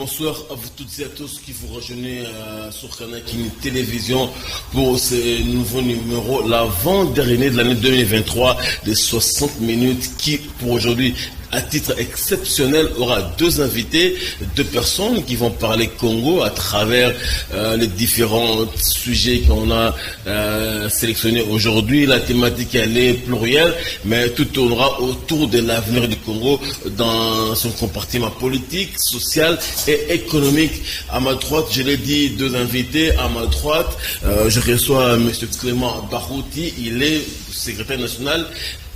Bonsoir à vous toutes et à tous qui vous rejoignez sur Canal Télévision pour ce nouveau numéro, l'avant-dernier de l'année 2023 des 60 minutes qui, pour aujourd'hui, à titre exceptionnel, aura deux invités, deux personnes qui vont parler Congo à travers les différents sujets qu'on a sélectionnés aujourd'hui. La thématique, elle est plurielle, mais tout tournera autour de l'avenir du Congo dans son compartiment politique, social et économique. À ma droite, je l'ai dit, deux invités. À ma droite, je reçois M. Clément Barouti. Il est secrétaire national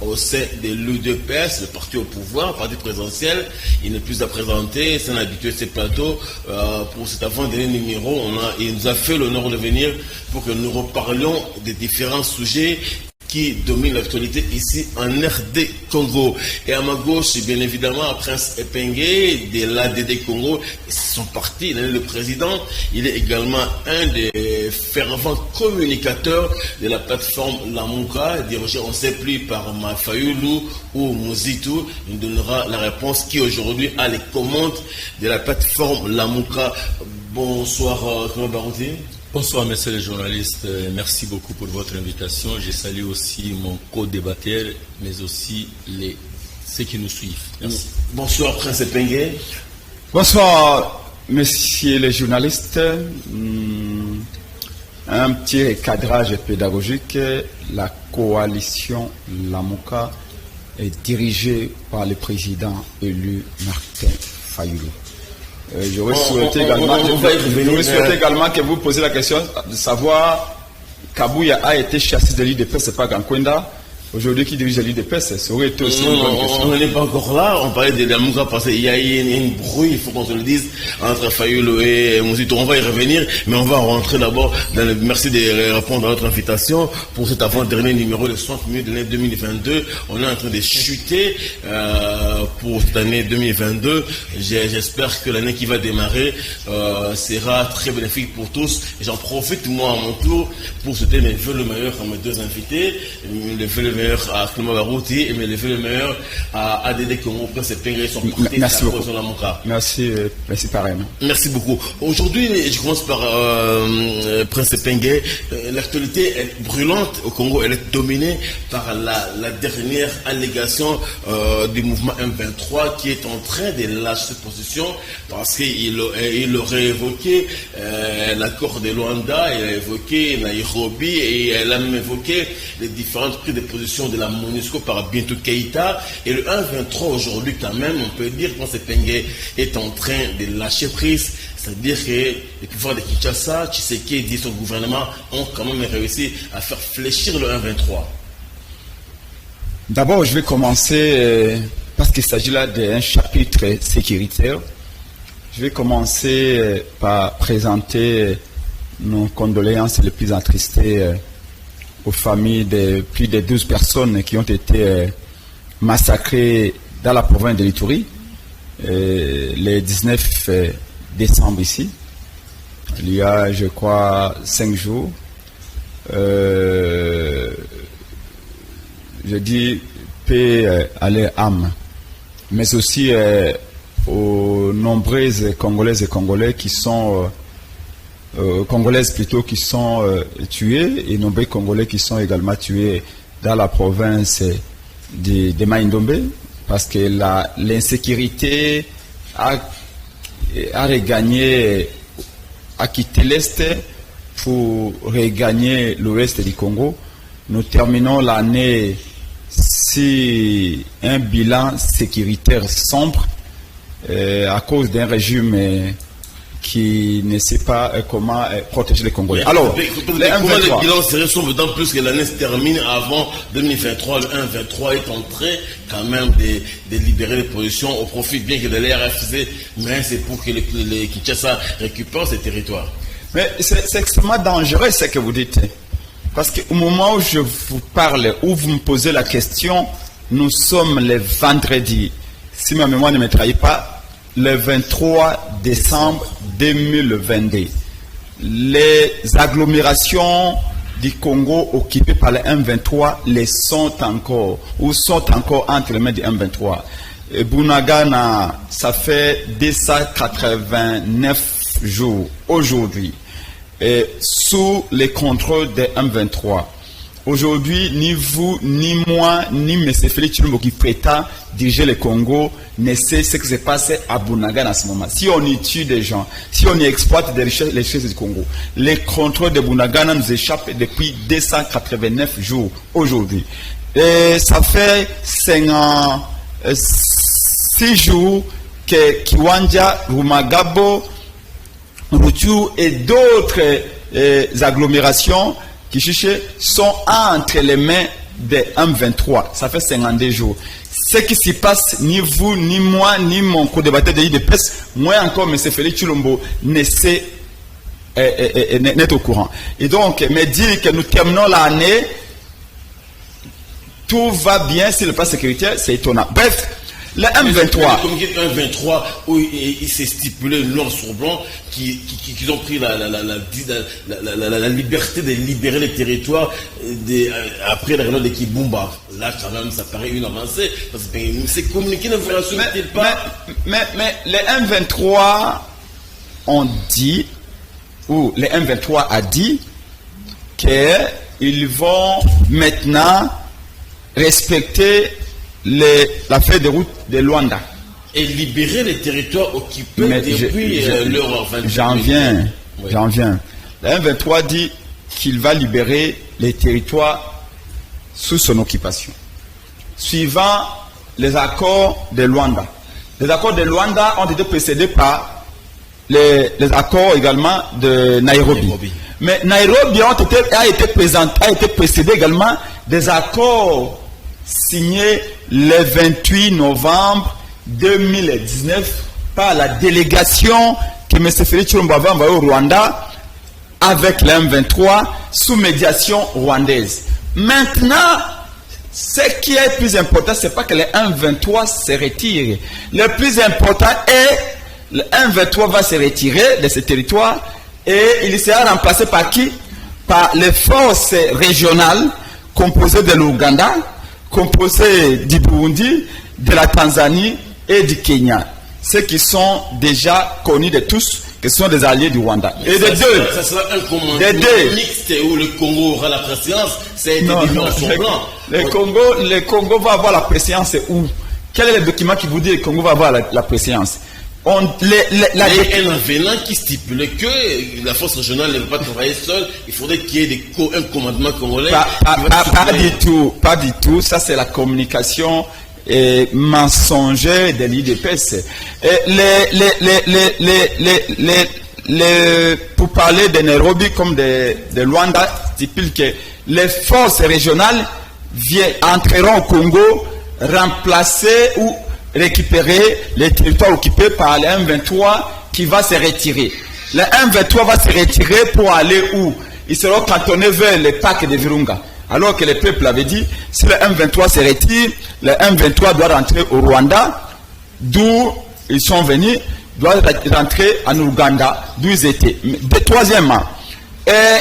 au sein de l'UDPS, le parti au pouvoir, le parti présidentiel. Il n'est plus à présenter, c'est un habitué de ces plateaux. Pour cet avant-dernier numéro, il nous a fait l'honneur de venir pour que nous reparlions des différents sujets qui domine l'actualité ici en RD Congo. Et à ma gauche, bien évidemment, Prince Epengue de l'ADD Congo, c'est son parti, il est le président. Il est également un des fervents communicateurs de la plateforme Lamuka, dirigée, on ne sait plus, par Mafayulu ou Mozitu. Il nous donnera la réponse qui aujourd'hui a les commandes de la plateforme Lamuka. Bonsoir, Clément Barouti. Bonsoir, messieurs les journalistes. Merci beaucoup pour votre invitation. Je salue aussi mon co-débatteur, mais aussi ceux qui nous suivent. Merci. Bonsoir, Prince Epengue. Bonsoir, messieurs les journalistes. Un petit cadrage pédagogique. La coalition Lamuka est dirigée par le président élu Martin Fayulu. J'aurais souhaité également que vous posiez la question de savoir Kabouya a été chassé de l'IDPS, c'est pas Gankwenda. Aujourd'hui, qui dirige l'IDPS, ça aurait été aussi une bonne question. On n'est pas encore là, on parlait de Lamuka parce qu'il y a une brouille, il faut qu'on se le dise, entre Fayulu et Mouzito. On va y revenir, mais on va rentrer d'abord dans le merci de répondre à notre invitation pour cet avant-dernier numéro de 60 minutes de l'année 2022. On est en train de chuter pour cette année 2022. J'espère que l'année qui va démarrer sera très bénéfique pour tous. J'en profite, moi, à mon tour, pour souhaiter mes vœux le meilleur à mes deux invités, les vœux le meilleur à Clément Barouti et mes vœux le meilleur à ADD Congo, Prince Epengue, son parti. Merci beaucoup. Merci pareillement. Merci beaucoup. Aujourd'hui, je commence par Prince Epengue. L'actualité est brûlante au Congo. Elle est dominée par la dernière allégation du mouvement M23 qui est en train de lâcher cette position parce qu'il aurait évoqué l'accord de Luanda, il a évoqué Nairobi et elle a même évoqué les différentes prises de position de la MONUSCO par Bintou Keïta. Et le 1-23 aujourd'hui, quand même, on peut dire que Prince Epengue est en train de lâcher prise. C'est-à-dire que les pouvoirs de Kinshasa, Tshisekedi et son gouvernement ont quand même réussi à faire fléchir le 1-23. D'abord, je vais commencer, parce qu'il s'agit là d'un chapitre sécuritaire, je vais commencer par présenter nos condoléances les plus attristées aux familles de plus de 12 personnes qui ont été massacrées dans la province de l'Ituri le 19 décembre ici. Il y a, je crois, 5 jours. Je dis paix à leur âme, mais aussi aux nombreuses Congolaises et Congolais qui sont Congolaises plutôt qui sont tuées et nombreux Congolais qui sont également tués dans la province de Maïndombe parce que l'insécurité a regagné, a quitté l'Est pour regagner l'Ouest du Congo. Nous terminons l'année sur un bilan sécuritaire sombre à cause d'un régime qui ne sait pas comment protéger les Congolais. Alors, le bilan serait sombre d'autant plus que l'année se termine avant 2023. Le 1-23 est en train quand même de libérer les positions au profit, bien que de l'RFC, mais c'est pour que les Kinshasa récupèrent ces territoires. Mais c'est extrêmement dangereux ce que vous dites. Parce qu'au moment où je vous parle, où vous me posez la question, nous sommes le vendredi. Si ma mémoire ne me trahit pas, le 23 décembre 2022. Les agglomérations du Congo occupées par le M23 sont encore entre les mains du M23. Bunagana, ça fait 289 jours aujourd'hui sous les contrôles des M23. Aujourd'hui, ni vous, ni moi, ni M. Félix Tshilombo qui prétend diriger le Congo ne sait ce qui se passe à Bunagana en ce moment. Si on y tue des gens, si on y exploite les richesses du Congo, les contrôles de Bunagana nous échappent depuis 289 jours aujourd'hui. Et ça fait 6 jours que Kiwanja, Rumagabo, Rutu et d'autres agglomérations sont entre les mains des M23. Ça fait 52 jours. Ce qui s'y passe, ni vous, ni moi, ni mon co-débatteur de l'IDPS, moi encore, M. Félix Tshilombo, n'est au courant. Et donc, me dire que nous terminons l'année, tout va bien sur le plan sécuritaire, c'est étonnant. Bref, le M23. Le communiqué M23, où il s'est stipulé noir sur blanc qu'ils ont pris la liberté de libérer les territoires après la réunion de Kibumba. Là, quand même, ça paraît une avancée. Parce que ces communiqués ne rassurent-ils pas? Mais les M23 ont dit, ou les M23 a dit, qu'ils vont maintenant respecter la feuille de route de Luanda. Et libérer les territoires occupés depuis leur 20. J'en viens. Le M23 dit qu'il va libérer les territoires sous son occupation, suivant les accords de Luanda. Les accords de Luanda ont été précédés par les accords également de Nairobi. Mais Nairobi a été précédé également des accords signés le 28 novembre 2019 par la délégation que M. Félix Tshilombo avait envoyée au Rwanda avec le M23 sous médiation rwandaise. Maintenant, ce qui est plus important, ce n'est pas que le M23 se retire. Le plus important est le M23 va se retirer de ce territoire et il sera remplacé par qui? Par les forces régionales composées de l'Ouganda, composées du Burundi, de la Tanzanie et du Kenya. Ceux qui sont déjà connus de tous, qui sont des alliés du Rwanda. Mais et de deux. Ça sera un commandement mixte où le Congo aura la préséance. C'est des différents blancs. Le Congo va avoir la préséance où? Quel est le document qui vous dit que le Congo va avoir la préséance? Un avenant qui stipulait que la force régionale ne va pas travailler seule, il faudrait qu'il y ait un commandement congolais. Pas du tout. Ça, c'est la communication mensongère de l'IDPS. Pour parler de Nairobi comme de Luanda, stipule que les forces régionales entreront au Congo remplacer ou récupérer les territoires occupés par le M23 qui va se retirer. Le M23 va se retirer pour aller où? Ils seront cantonnés vers le parc de Virunga. Alors que le peuple avait dit, si le M23 se retire, le M23 doit rentrer au Rwanda, d'où ils sont venus, doit rentrer en Ouganda, d'où ils étaient. Troisièmement,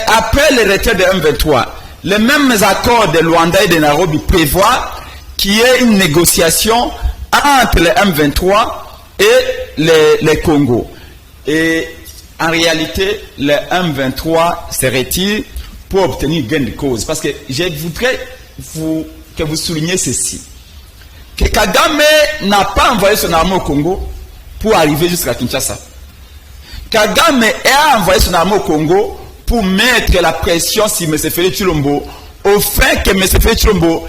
après le retrait de M23, les mêmes accords de Luanda et de Nairobi prévoient qu'il y ait une négociation entre le M23 et le Congo. Et en réalité, le M23 se retire pour obtenir gain de cause. Parce que je voudrais que vous souligniez ceci. Que Kagame n'a pas envoyé son armée au Congo pour arriver jusqu'à Kinshasa. Kagame a envoyé son armée au Congo pour mettre la pression sur M. Félix Tshilombo au fait que M. Félix Tshilombo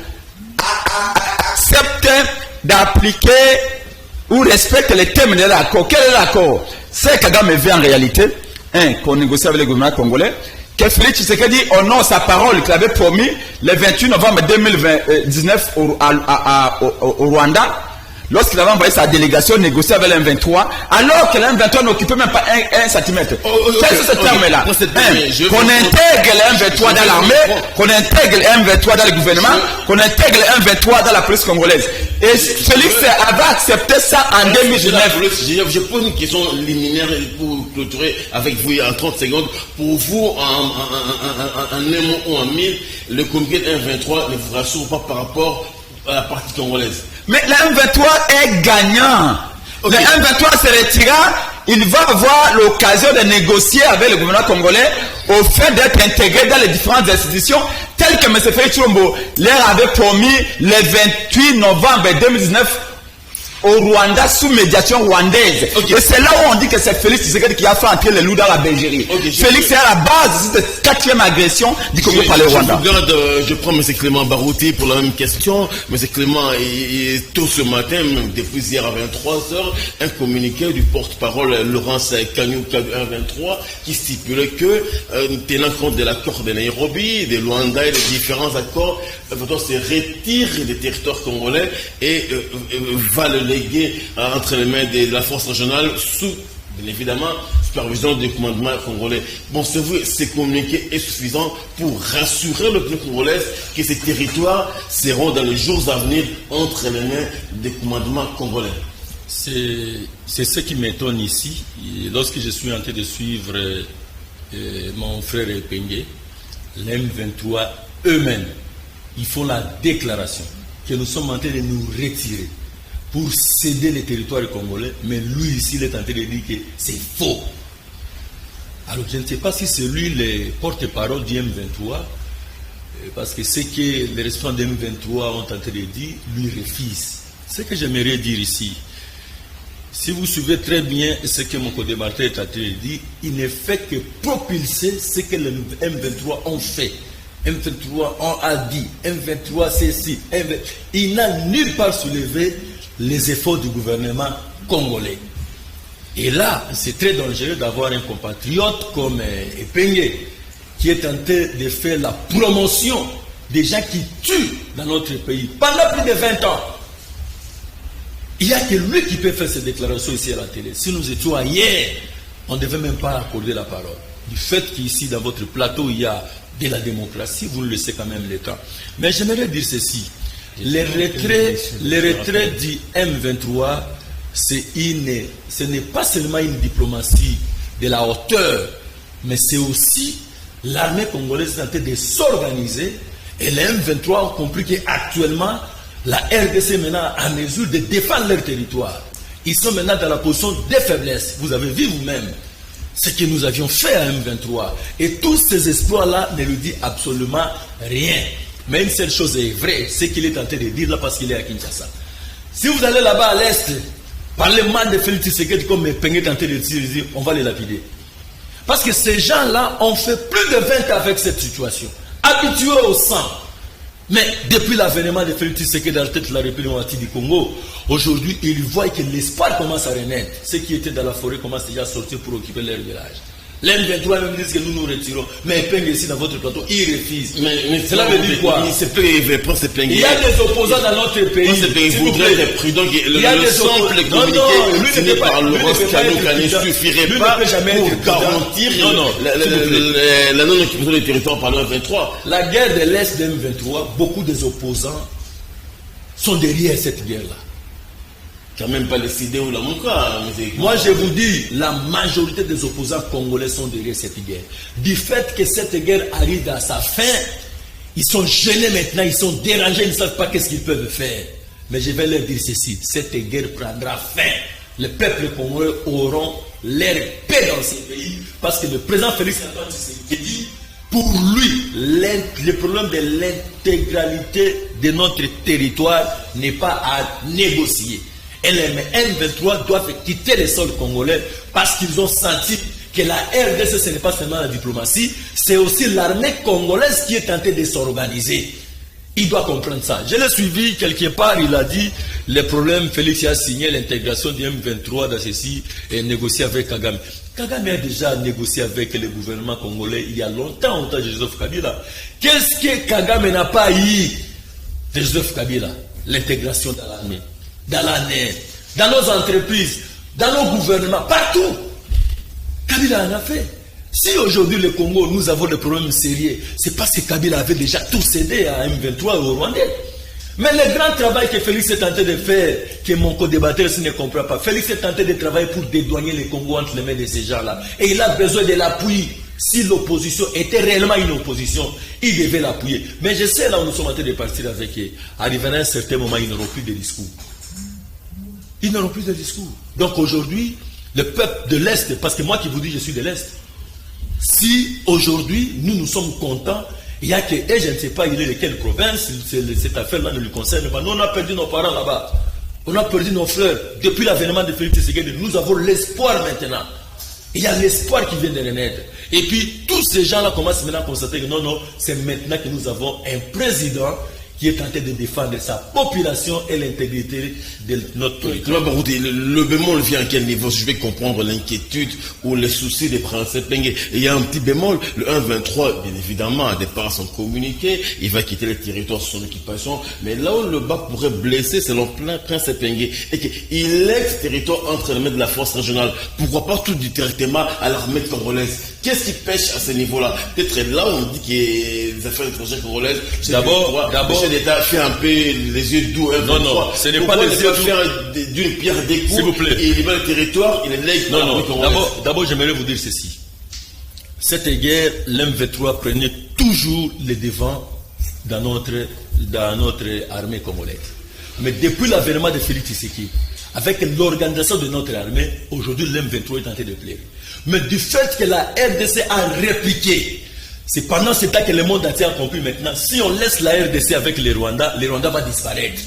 accepte d'appliquer ou respecte les termes de l'accord. Quel est l'accord? C'est Kagame veut en réalité qu'on négocie avec le gouvernement congolais, que Félix Tshisekedi honore sa parole qu'il avait promis le 28 novembre 2019 au Rwanda, lorsqu'il avait envoyé sa délégation négocier avec l'M23, alors que l'M23 n'occupait même pas un centimètre. C'est ce terme-là. Qu'on intègre l'M23 dans l'armée, qu'on intègre l'M23 dans le gouvernement, qu'on intègre l'M23 dans la police congolaise. Et Félix avait accepté ça en 2019. Je pose une question liminaire pour clôturer avec vous en 30 secondes. Pour vous, en un mot ou en mille, le communiqué de M23 ne vous rassure pas par rapport à la partie congolaise. Mais le M23 est gagnant. Okay. Le M23 se retira, il va avoir l'occasion de négocier avec le gouvernement congolais au fait d'être intégré dans les différentes institutions telles que M. Félix Tshilombo leur avait promis le 28 novembre 2019 au Rwanda sous médiation rwandaise. Okay. Et c'est là où on dit que c'est Félix Tshisekedi qui a fait entrer les loups dans la bergerie. Okay, Félix est à la base de cette 4e agression du Congo par le Rwanda. Je prends M. Clément Barouti pour la même question. M. Clément, tôt ce matin, depuis hier à 23h, un communiqué du porte-parole Laurence Kanyuka 123 qui stipulait que, tenant compte de l'accord de Nairobi, de Luanda et des différents accords, se retire des territoires congolais et va le léguer entre les mains de la force régionale sous, bien évidemment, supervision du commandement congolais. Bon, ce communiqué est suffisant pour rassurer le peuple congolais que ces territoires seront dans les jours à venir entre les mains des commandements congolais. C'est ce qui m'étonne ici. Lorsque je suis en train de suivre mon frère Epenge, l'M23 eux-mêmes, ils font la déclaration que nous sommes en train de nous retirer pour céder les territoires congolais, mais lui ici, il est en train de dire que c'est faux. Alors je ne sais pas si c'est lui le porte-parole du M23, parce que ce que les responsables du M23 ont tenté de dire, lui refuse. Ce que j'aimerais dire ici, si vous suivez très bien ce que mon co-débatteur est en train de dire, il ne fait que propulser ce que les M23 ont fait. M23 a dit, M23 c'est ci, il n'a nulle part soulevé les efforts du gouvernement congolais. Et là, c'est très dangereux d'avoir un compatriote comme Epenge qui est tenté de faire la promotion des gens qui tuent dans notre pays pendant plus de 20 ans. Il n'y a que lui qui peut faire ces déclarations ici à la télé. Si nous étions ailleurs, on ne devait même pas accorder la parole. Du fait qu'ici, dans votre plateau, il y a de la démocratie, vous le laissez quand même le temps. Mais j'aimerais dire ceci. Les retraits du M23, ce n'est pas seulement une diplomatie de la hauteur, mais c'est aussi l'armée congolaise en train de s'organiser. Et les M23 ont compris qu'actuellement, la RDC est maintenant en mesure de défendre leur territoire. Ils sont maintenant dans la position de faiblesse. Vous avez vu vous-même ce que nous avions fait à M23. Et tous ces exploits-là ne lui disent absolument rien. Mais une seule chose est vraie, c'est qu'il est en train de dire là parce qu'il est à Kinshasa. Si vous allez là-bas à l'Est, parlez mal de Félix Tshisekedi comme Epenge est en train de dire, on va les lapider. Parce que ces gens-là ont fait plus de 20 ans avec cette situation. Habitués au sang. Mais depuis l'avènement de Félix Tshisekedi dans la tête de la République du Congo, aujourd'hui, ils voient que l'espoir commence à renaître. Ceux qui étaient dans la forêt commencent déjà à sortir pour occuper leur village. L'M23 même disent que nous nous retirons. Mais Epenge ici dans votre plateau, il refuse. Mais cela veut dire quoi? Il y a des opposants dans notre pays. Il voudrait être prudent. Il y a des simple communiqué signé par Laurence Kanyuka ne suffirait pas pour garantir la non-occupation des territoires par le M23. La guerre de l'Est de M23, beaucoup des opposants sont derrière cette guerre-là. Quand même pas décidé ou la Mouka. Moi je vous dis, la majorité des opposants congolais sont derrière cette guerre. Du fait que cette guerre arrive à sa fin, ils sont gênés maintenant, ils sont dérangés, ils ne savent pas qu'est-ce qu'ils peuvent faire. Mais je vais leur dire ceci, cette guerre prendra fin. Les peuples congolais auront leur paix dans ces pays. Parce que le président Félix Antoine Tshisekedi, pour lui, le problème de l'intégralité de notre territoire n'est pas à négocier. Et les M23 doivent quitter les sols congolais parce qu'ils ont senti que la RDC, ce n'est pas seulement la diplomatie, c'est aussi l'armée congolaise qui est tentée de s'organiser. Il doit comprendre ça. Je l'ai suivi quelque part, il a dit, les problèmes, Félix a signé l'intégration du M23 dans ceci et négocié avec Kagame. Kagame a déjà négocié avec le gouvernement congolais il y a longtemps, au temps de Joseph Kabila. Qu'est-ce que Kagame n'a pas eu de Joseph Kabila? L'intégration dans l'armée, dans la NER, dans nos entreprises, dans nos gouvernements, partout. Kabila en a fait. Si aujourd'hui le Congo, nous avons des problèmes sérieux, c'est parce que Kabila avait déjà tout cédé à M23 au Rwandais. Mais le grand travail que Félix est tenté de faire, que mon co-débatteur ne comprend pas, Félix est tenté de travailler pour dédouaner le Congo entre les mains de ces gens-là. Et il a besoin de l'appui Si l'opposition était réellement une opposition, ils devaient l'appuyer. Mais je sais là où nous sommes en train de partir avec eux. Arrivé à un certain moment, ils n'auront plus de discours. Ils n'auront plus de discours. Donc aujourd'hui, le peuple de l'Est, parce que moi qui vous dis je suis de l'Est, si aujourd'hui nous sommes contents, il y a que, et je ne sais pas il est de quelle province, cette affaire-là ne lui concerne pas. Nous on a perdu nos parents là-bas. On a perdu nos frères. Depuis l'avènement de Félix Tshisekedi, nous avons l'espoir maintenant. Il y a l'espoir qui vient de renaître. Et puis, tous ces gens-là commencent maintenant à constater que non, c'est maintenant que nous avons un président qui est en train de défendre sa population et l'intégrité de notre territoire. Le bémol vient à quel niveau? Je vais comprendre l'inquiétude ou les soucis des principes. Il y a un petit bémol. Le 1-23, bien évidemment, a des parts son communiqué. Il va quitter le territoire sur son occupation. Mais là où le bas pourrait blesser, c'est le plein Prince Pengue. Et qu'il laisse ce territoire entre les mains de la force régionale. Pourquoi pas tout directement à l'armée congolaise? Qu'est-ce qui pêche à ce niveau-là? Peut-être là où on dit qu'il y a des affaires étrangères congolaises. D'abord, l'État fait un peu les yeux doux. Non, ce n'est pas des yeux doux. Faire d'une pierre des coups. S'il vous plaît. Et il libère le territoire, il est lègue. Non. D'abord, j'aimerais vous dire ceci. Cette guerre, l'M23 prenait toujours les devants dans notre armée congolaise. Mais depuis l'avènement de Félix Tshisekedi, avec l'organisation de notre armée, aujourd'hui l'M23 est en train de plaire. Mais du fait que la RDC a répliqué, c'est pendant ce temps que le monde entier a compris maintenant, si on laisse la RDC avec les Rwandais va disparaître.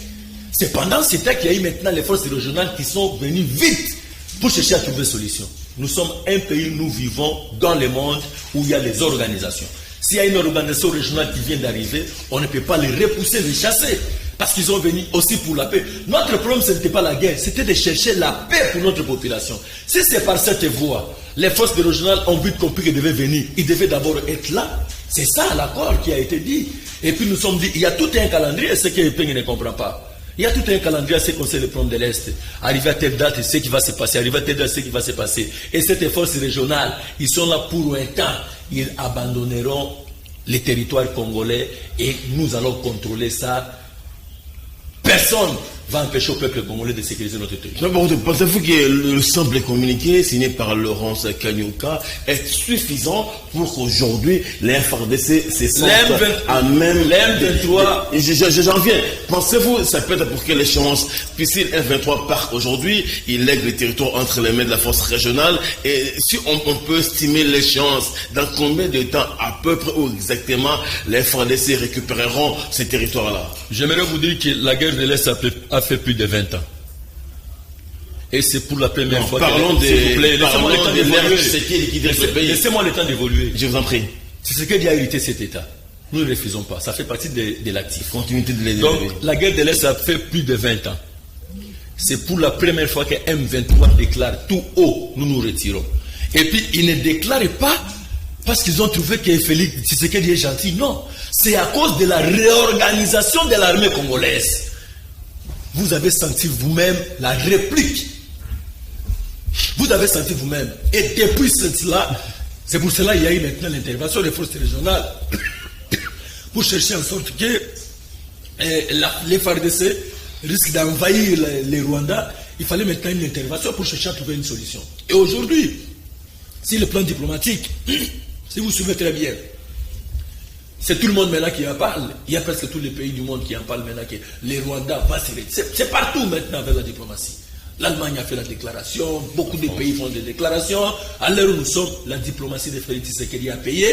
C'est pendant ce temps qu'il y a eu maintenant les forces régionales qui sont venues vite pour chercher à trouver une solution. Nous sommes un pays, nous vivons dans le monde où il y a des organisations. S'il y a une organisation régionale qui vient d'arriver, on ne peut pas les repousser, les chasser. Parce qu'ils ont venu aussi pour la paix. Notre problème, ce n'était pas la guerre, c'était de chercher la paix pour notre population. Si c'est par cette voie, les forces régionales ont vite compris qu'ils devaient venir. Ils devaient d'abord être là. C'est ça l'accord qui a été dit. Et puis nous sommes dit, il y a tout un calendrier, ce que Peng ne comprend pas. Il y a tout un calendrier à ce qu'on sait le problème de l'Est. Arrivé à telle date, ce qui va se passer. Arrivé à telle date, ce qui va se passer. Et cette force régionale, ils sont là pour un temps. Ils abandonneront les territoires congolais et nous allons contrôler ça. Personne va empêcher au peuple congolais de sécuriser notre territoire. Pensez-vous que le simple communiqué signé par Laurence Kanyuka est suffisant pour qu'aujourd'hui les FARDC se sentent à même l'M23? J'en viens. Pensez-vous ça peut être pour quelle échéance? Puisque F23 part aujourd'hui, il lègue le territoire entre les mains de la force régionale. Et si on peut estimer l'échéance, dans combien de temps à peu près ou exactement les FARDC récupéreront ces territoires-là? J'aimerais vous dire que la guerre de l'Est a fait plus de 20 ans. Et c'est pour la première fois. Parlons s'il vous plaît, laissez-moi le temps d'évoluer. Laissez-moi le temps d'évoluer. Je vous en prie. C'est ce qui a hérité cet État. Nous ne le refusons pas. Ça fait partie de l'actif. Continuité de l'aider. Donc, la guerre de l'Est a fait plus de 20 ans. C'est pour la première fois que M23 déclare tout haut, nous nous retirons. Et puis, ils ne déclarent pas parce qu'ils ont trouvé que Félix Tshisekedi est gentil. Non. C'est à cause de la réorganisation de l'armée congolaise. Vous avez senti vous-même la réplique. Vous avez senti vous-même. Et depuis cela, c'est pour cela qu'il y a eu maintenant l'intervention des forces régionales pour chercher en sorte que les FARDC risquent d'envahir les Rwandais. Il fallait maintenant une intervention pour chercher à trouver une solution. Et aujourd'hui, si le plan diplomatique, si vous suivez très bien, c'est tout le monde maintenant qui en parle. Il y a presque tous les pays du monde qui en parlent maintenant que les Rwandais vont se retirer. C'est partout maintenant avec la diplomatie. L'Allemagne a fait la déclaration, beaucoup de pays font des déclarations. À l'heure où nous sommes, la diplomatie de Félix Tshisekedi a payé.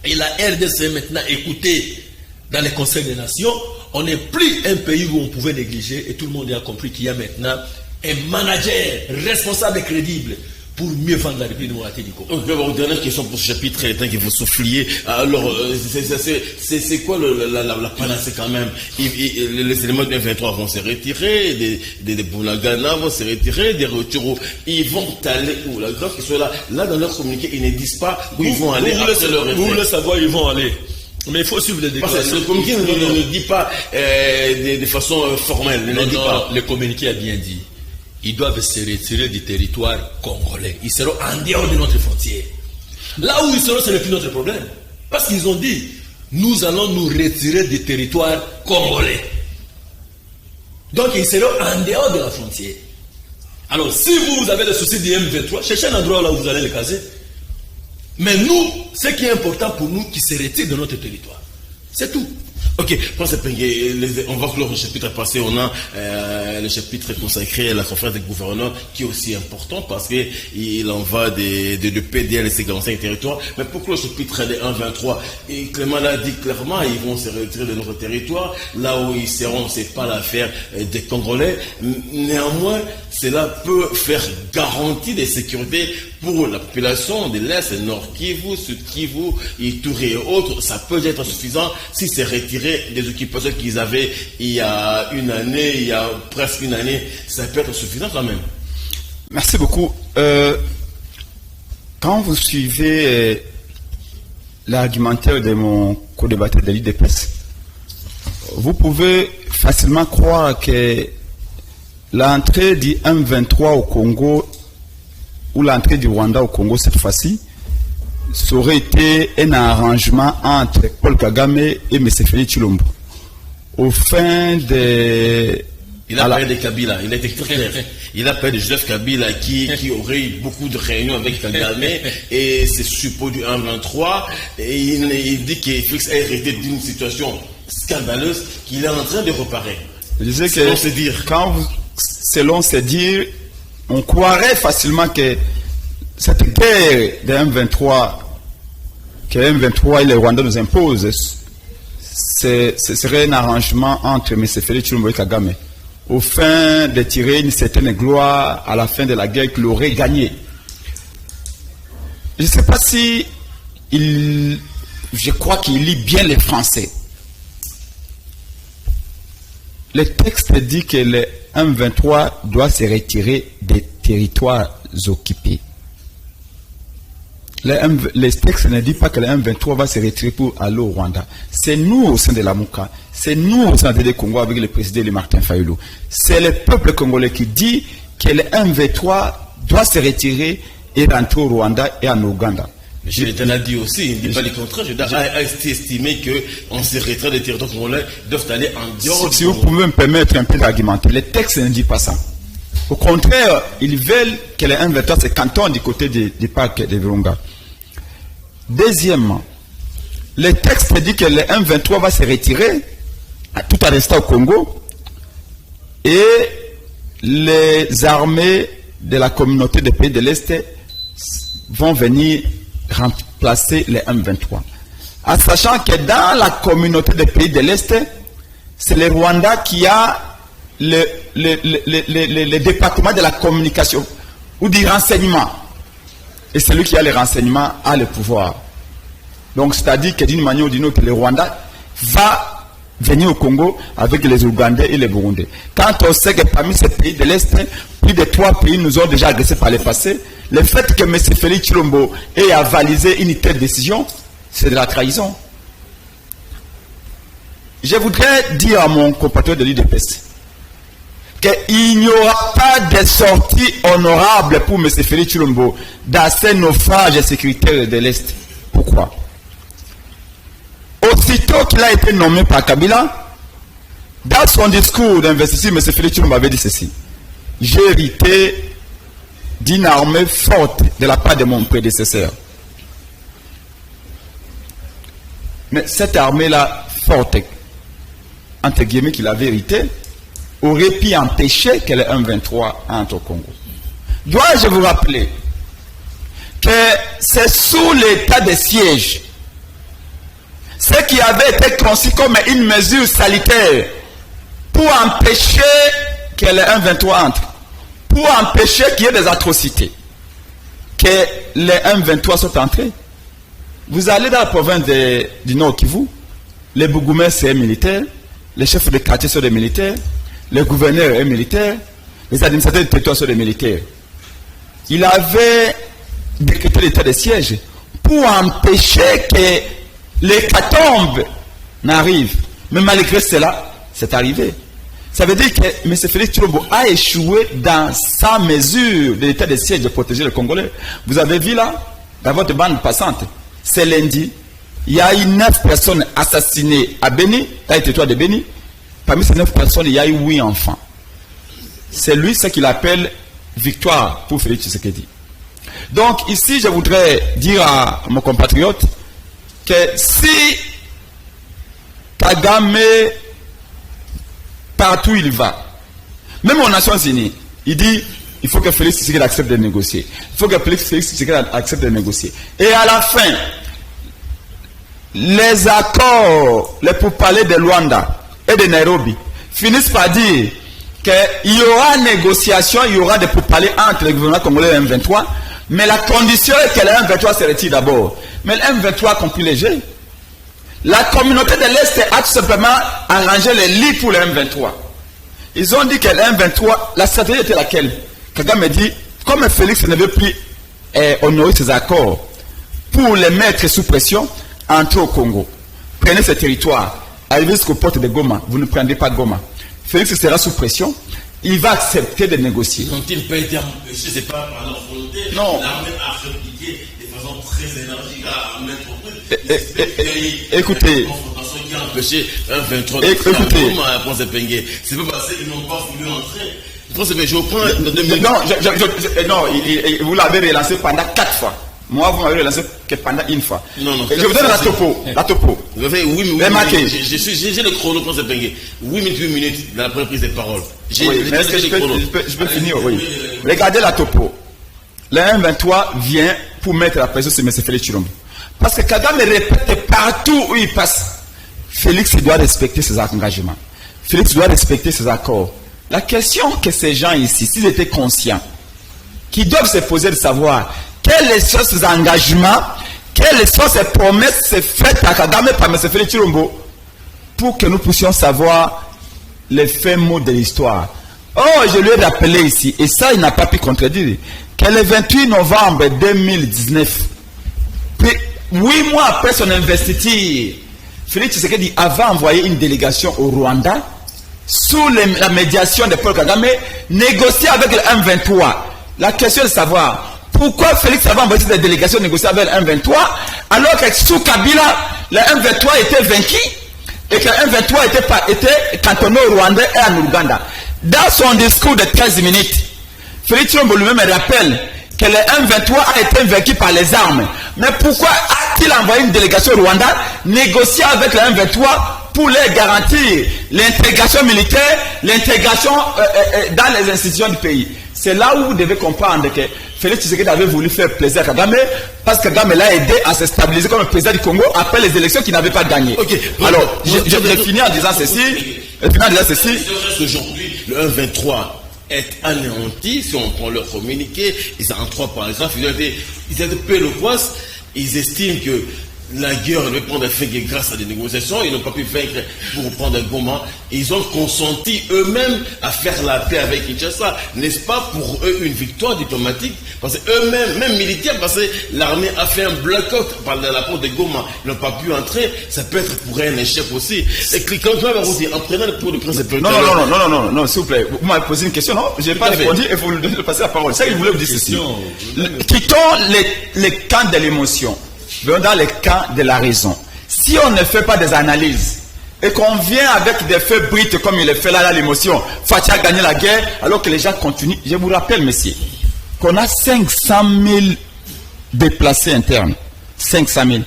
Et la RDC maintenant écoutée dans les conseils des nations. On n'est plus un pays où on pouvait négliger et tout le monde a compris qu'il y a maintenant un manager responsable et crédible pour mieux vendre la République démocratique du Congo. Dernière question pour ce chapitre, le temps que vous souffliez. Alors, c'est quoi la panacée quand même? Les éléments du 23 vont se retirer, des Boulagana vont se retirer, des Roturo, ils vont aller où? La grave question est là, dans leur communiqué, ils ne disent pas où ils vont aller après leur retrait. Vous voulez savoir où ils vont aller? Mais il faut suivre les déclarations. Le communiqué ne dit pas de façon formelle. Non, le communiqué a bien dit. Ils doivent se retirer du territoire congolais. Ils seront en dehors de notre frontière. Là où ils seront, ce n'est plus notre problème. Parce qu'ils ont dit, nous allons nous retirer du territoire congolais. Donc ils seront en dehors de la frontière. Alors si vous avez le souci du M23, cherchez un endroit là où vous allez les caser. Mais nous, ce qui est important pour nous, qui se retire de notre territoire. C'est tout. Ok, on va clore le chapitre passé. On a le chapitre consacré à la conférence des gouverneurs qui est aussi important parce qu'il en va de PDL et ses 45 territoires. Mais pour clore le chapitre 1-23, Clément l'a dit clairement, ils vont se retirer de notre territoire. Là où ils seront, c'est pas l'affaire des Congolais. Néanmoins, cela peut faire garantie de sécurité pour la population de l'Est, Nord Kivu, Sud Kivu, Ituri et autres. Ça peut être suffisant si c'est retiré des occupations qu'ils avaient il y a une année, il y a presque une année. Ça peut être suffisant quand même. Merci beaucoup. Quand vous suivez l'argumentaire de mon co-débatteur de l'IDPS, vous pouvez facilement croire que l'entrée du M23 au Congo ou l'entrée du Rwanda au Congo cette fois-ci, ça aurait été un arrangement entre Paul Kagame et M. Félix Tshilombo. Au fin de... Il a parlé de Kabila, il a été très clair. Il a parlé de Joseph Kabila qui aurait eu beaucoup de réunions avec Kagame et c'est suppos du 1-23. Et il dit que Félix a hérité d'une situation scandaleuse qu'il est en train de réparer. Je disais que selon se dire, on croirait facilement que cette guerre de M23 que M23 et le Rwanda nous imposent, ce serait un arrangement entre M. Félix Tshilombo et Kagame, au fin de tirer une certaine gloire à la fin de la guerre qu'il aurait gagnée. Je ne sais pas si je crois qu'il lit bien les Français. Le texte dit que le M23 doit se retirer des territoires occupés. Le texte ne dit pas que le M23 va se retirer pour aller au Rwanda. C'est nous au sein de la MOUCA, c'est nous au sein de Congo avec le président Martin Fayulu. C'est le peuple congolais qui dit que le M23 doit se retirer et rentrer au Rwanda et en Ouganda. Je l'ai dit aussi, il ne dit pas le contraire. Je dois estimer qu'on se retire des territoires congolais, doivent aller en dehors. Si vous pouvez me permettre un peu d'argumenter, le texte ne dit pas ça. Au contraire, ils veulent que le M23 se cantonne du côté du parc de Virunga. Deuxièmement, le texte dit que le M23 va se retirer tout en restant au Congo et les armées de la communauté des pays de l'Est vont venir remplacer les M23. En sachant que dans la communauté des pays de l'Est, c'est le Rwanda qui a le département de la communication ou du renseignement. Et celui qui a les renseignements a le pouvoir. Donc, c'est-à-dire que d'une manière ou d'une autre, le Rwanda va venir au Congo avec les Ougandais et les Burundais. Quand on sait que parmi ces pays de l'Est, plus de 3 pays nous ont déjà agressés par le passé, le fait que M. Félix Tshilombo ait avalisé une telle décision, c'est de la trahison. Je voudrais dire à mon compatriote de l'IDPS qu'il n'y aura pas de sortie honorable pour M. Félix Tshilombo dans ces naufrages sécuritaires de l'Est. Pourquoi? Aussitôt qu'il a été nommé par Kabila, dans son discours d'investiture, M. Félix Tshilombo avait dit ceci: j'ai hérité d'une armée forte de la part de mon prédécesseur. Mais cette armée-là, forte, entre guillemets, qu'il avait hérité, aurait pu empêcher que le M23 entre au Congo. Dois-je vous rappeler que c'est sous l'état de siège, ce qui avait été conçu comme une mesure sanitaire pour empêcher que le M23 entre, pour empêcher qu'il y ait des atrocités, que les M23 soient entrés. Vous allez dans la province du Nord Kivu, les bourgmestres sont militaires, les chefs de quartier sont des militaires, les gouverneurs sont militaires, les administrateurs du territoire sont des militaires. Il avait décrété l'état de siège pour empêcher que l'hécatombe n'arrive. Mais malgré cela, c'est arrivé. Ça veut dire que M. Félix Tshilombo a échoué dans sa mesure de l'état de siège de protéger les Congolais. Vous avez vu là, dans votre bande passante, c'est lundi, il y a eu 9 personnes assassinées à Beni, dans le territoire de Beni. Parmi ces 9 personnes, il y a eu 8 enfants. C'est lui ce qu'il appelle victoire pour Félix Tshisekedi. Donc ici, je voudrais dire à mon compatriote que si Kagame, partout il va, même aux Nations Unies, il dit il faut que Félix Tshisekedi accepte de négocier. Il faut que Félix Tshisekedi accepte de négocier. Et à la fin, les accords, les pourparlers de Luanda et de Nairobi finissent par dire qu'il y aura négociation, il y aura des pourparlers entre le gouvernement congolais et le M23, mais la condition est que le M23 se retire d'abord. Mais le M23 a compris les jeux. La communauté de l'Est a tout simplement arrangé les lits pour le M23. Ils ont dit que le M23, la stratégie était laquelle? Kagame dit, comme Félix ne veut plus honorer ses accords pour les mettre sous pression, entrez au Congo. Prenez ce territoire, arrivez jusqu'aux portes de Goma. Vous ne prendrez pas Goma. Félix sera sous pression. Il va accepter de négocier. N'ont-ils pas été empêchés? C'est pas par leur volonté. Non. L'armée a répliqué de façon très énergique à mettre écoutez. Qui a empêché un 23 écoutez. C'est pas parce qu'ils n'ont pas voulu entrer. Je prends. Non, vous l'avez relancé pendant 4 fois. Moi, vous m'avez relancé que pendant une fois. Non. Et je vous donne la topo. Oui, j'ai le chrono pour Zepengé. 8 minutes dans la première prise de parole. Mais est-ce que je peux finir? Oui. Regardez la topo. Le M23 vient pour mettre la pression sur M. Félix Tshilombo. Parce que Kagame répète partout où il passe. Félix doit respecter ses engagements. Félix doit respecter ses accords. La question que ces gens ici, s'ils étaient conscients, qui doivent se poser de savoir quels sont ces engagements, quelles sont ces promesses faites à Kagame par M. Félix Tshilombo, pour que nous puissions savoir les faits mots de l'histoire. Oh, je lui ai rappelé ici, et ça il n'a pas pu contredire, que le 28 novembre 2019, 8 mois après son investiture, Félix Tshisekedi avait envoyé une délégation au Rwanda, sous la médiation de Paul Kagame, négocier avec le M23. La question est de savoir, pourquoi Félix avait envoyé cette délégation négocier avec le M23, alors que sous Kabila, le M23 était vaincu, et que le M23 était cantonné au Rwanda et en Ouganda. Dans son discours de 13 minutes, Félix Tshilombo lui-même rappelle que le M23 a été vaincu par les armes. Mais pourquoi a-t-il envoyé une délégation au Rwanda négocier avec le M23 pour leur garantir l'intégration militaire, l'intégration dans les institutions du pays? C'est là où vous devez comprendre que Félix Tshisekedi avait voulu faire plaisir à Kagame, parce que Kagame l'a aidé à se stabiliser comme président du Congo après les élections qu'il n'avait pas gagnées. Okay. Alors, je vais finir en disant ceci. Aujourd'hui, le 1-23 est anéanti. Si on prend leur communiqué, ils ont 3 paragraphes, ils ont été payés le poids. Ils estiment que la guerre devait prendre fin grâce à des négociations. Ils n'ont pas pu vaincre pour prendre Goma. Ils ont consenti eux-mêmes à faire la paix avec Kinshasa. N'est-ce pas pour eux une victoire diplomatique? Parce qu'eux-mêmes, même militaires, parce que l'armée a fait un blackout par la porte de Goma. Ils n'ont pas pu entrer. Ça peut être pour un échec aussi. Et quand tu vas vous dire, en prenant le pour de prince. Non, s'il vous plaît. Vous m'avez posé une question, non? Je n'ai pas répondu et vous lui passez la parole. C'est ça que je voulais vous dire ceci. Quittons les camps de l'émotion. Venons dans le camp de la raison. Si on ne fait pas des analyses et qu'on vient avec des faits bruts comme il le fait là, l'émotion, Fatia a gagné la guerre, alors que les gens continuent. Je vous rappelle, messieurs, qu'on a 500 000 déplacés internes. 500 000.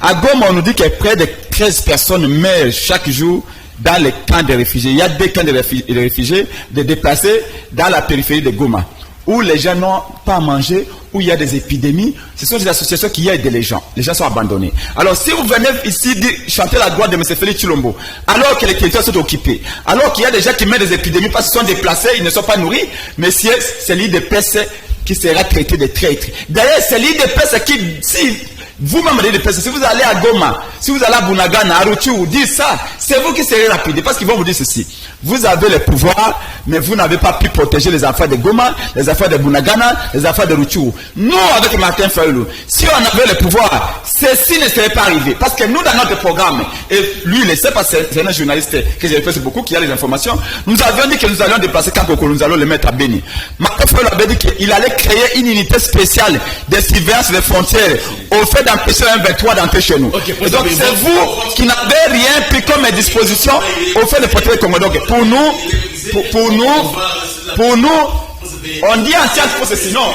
À Goma, on nous dit que près de 13 personnes meurent chaque jour dans les camps de réfugiés. Il y a 2 camps de réfugiés, de déplacés dans la périphérie de Goma, où les gens n'ont pas à manger, où il y a des épidémies. Ce sont des associations qui aident les gens. Les gens sont abandonnés. Alors si vous venez ici chanter la gloire de M. Félix Tshilombo, alors que les territoires sont occupés, alors qu'il y a des gens qui mettent des épidémies parce qu'ils sont déplacés, ils ne sont pas nourris, messieurs, c'est l'IDPS qui sera traité de traître. D'ailleurs, c'est l'IDPS qui, si vous-même l'IDPS, si vous allez à Goma, si vous allez à Bunagana, à Rutshuru, dites ça, c'est vous qui serez rapide, parce qu'ils vont vous dire ceci. Vous avez le pouvoir, mais vous n'avez pas pu protéger les affaires de Goma, les affaires de Bunagana, les affaires de Rutshuru. Nous, avec Martin Fayulu, si on avait le pouvoir, ceci ne serait pas arrivé. Parce que nous, dans notre programme, et lui, il le sait, parce que c'est un journaliste que j'ai fait beaucoup, qui a les informations, nous avions dit que nous allions déplacer Kankoko, nous allons le mettre à Beni. Martin Fayulu avait dit qu'il allait créer une unité spéciale de surveillance des frontières au fait d'empêcher un 23 d'entrer chez nous. Okay, et donc, c'est vous qui n'avez rien pris comme disposition au fait de protéger le Congo. Donc, pour nous, on dit en science pour ceci, non.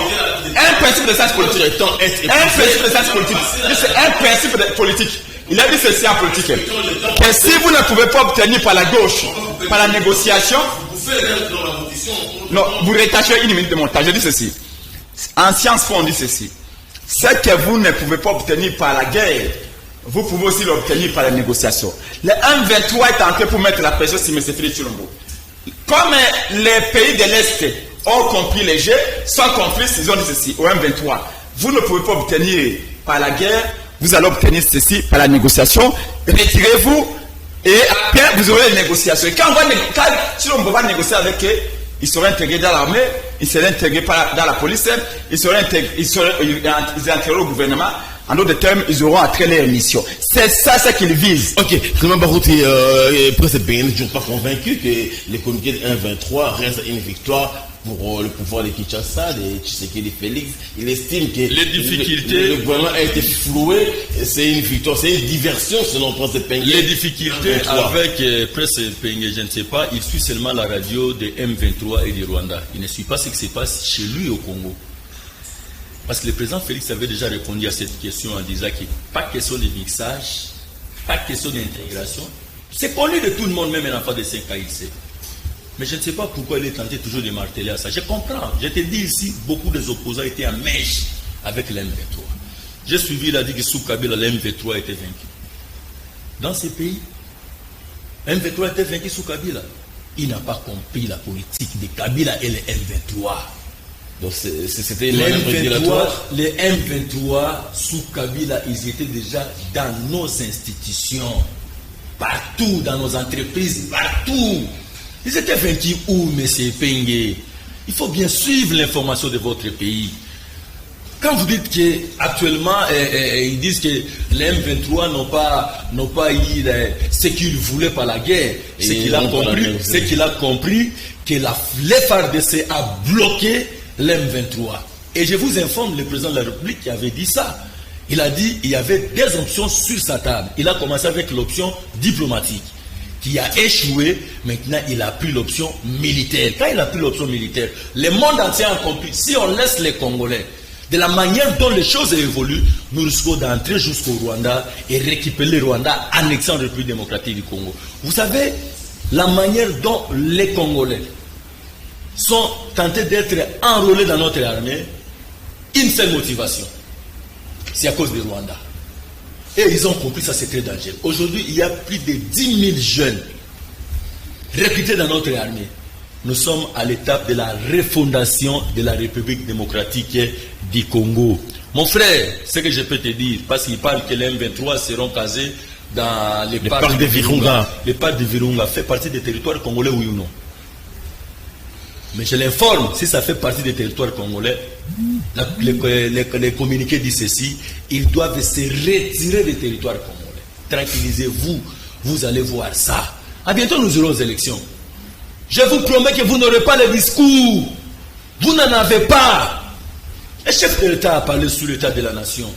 Un principe de science politique. Un principe de science politique. C'est un principe de politique. Il a dit ceci en politique. Que si vous ne pouvez pas obtenir par la gauche, par la négociation, non, vous retachez une minute de montage. Je dis ceci. En sciences, on dit ceci. Ce que vous ne pouvez pas obtenir par la guerre, vous pouvez aussi l'obtenir par la négociation. Le M23 est entré pour mettre la pression sur M. Félix Tshilombo. Comme les pays de l'Est ont compris les jeux, sans complices, ils ont dit ceci au M23. Vous ne pouvez pas obtenir par la guerre, vous allez obtenir ceci par la négociation. Retirez-vous et après vous aurez les négociations. Et quand Tshilombo va négocier avec eux, ils seront intégrés dans l'armée, ils seront intégrés dans la police, ils entreront au gouvernement. En d'autres termes, ils auront atteint leur mission. C'est ça ce qu'ils visent. Ok, Clément Barouti, Prince Ben n'est toujours pas convaincu que le comité de 1-23 reste une victoire pour le pouvoir de Kinshasa, de Tshisekedi Félix. Il estime que les difficultés, le gouvernement a été floué, c'est une victoire, c'est une diversion selon Prince Penge. Les difficultés avec Prince Penge, je ne sais pas, il suit seulement la radio de M23 et du Rwanda. Il ne suit pas ce qui se passe chez lui au Congo. Parce que le président Félix avait déjà répondu à cette question en disant qu'il n'y a pas question de mixage, pas question d'intégration. C'est connu de tout le monde, même un enfant de 5 ans, il sait. Mais je ne sais pas pourquoi il est tenté toujours de marteler à ça. Je comprends. Je te dis ici, beaucoup des opposants étaient en mèche avec l'M23. J'ai suivi, il a dit que sous Kabila, l'M23 était vaincu. Dans ces pays, l'M23 était vaincu sous Kabila. Il n'a pas compris la politique de Kabila et le M23. Donc c'était les M23 sous Kabila, ils étaient déjà dans nos institutions, partout, dans nos entreprises, partout. Ils étaient vaincus où, M. Penge? Il faut bien suivre l'information de votre pays. Quand vous dites qu'actuellement, ils disent que les M23 n'ont pas eu ce qu'ils voulaient par la guerre, c'est qu'il a compris que les FARDC a bloqué l'M23. Et je vous informe, le président de la République qui avait dit ça. Il a dit qu'il y avait des options sur sa table. Il a commencé avec l'option diplomatique, qui a échoué. Maintenant, il a pris l'option militaire. Quand il a pris l'option militaire, le monde entier a compris. Si on laisse les Congolais, de la manière dont les choses évoluent, nous risquons d'entrer jusqu'au Rwanda et récupérer le Rwanda annexé en République démocratique du Congo. Vous savez, la manière dont les Congolais sont tentés d'être enrôlés dans notre armée, une seule motivation, c'est à cause du Rwanda. Et ils ont compris ça, c'est très dangereux. Aujourd'hui, il y a plus de 10 000 jeunes recrutés dans notre armée. Nous sommes à l'étape de la refondation de la République démocratique du Congo. Mon frère, ce que je peux te dire, parce qu'il parle que les M23 seront casés dans les parcs de Virunga. Les parcs de Virunga fait partie des territoires congolais, oui ou non? Mais je l'informe, si ça fait partie des territoires congolais, les communiqués disent ceci, ils doivent se retirer des territoires congolais. Tranquillisez-vous, vous allez voir ça. À bientôt, nous aurons aux élections. Je vous promets que vous n'aurez pas le discours. Vous n'en avez pas. Le chef de l'État a parlé sur l'état de la nation.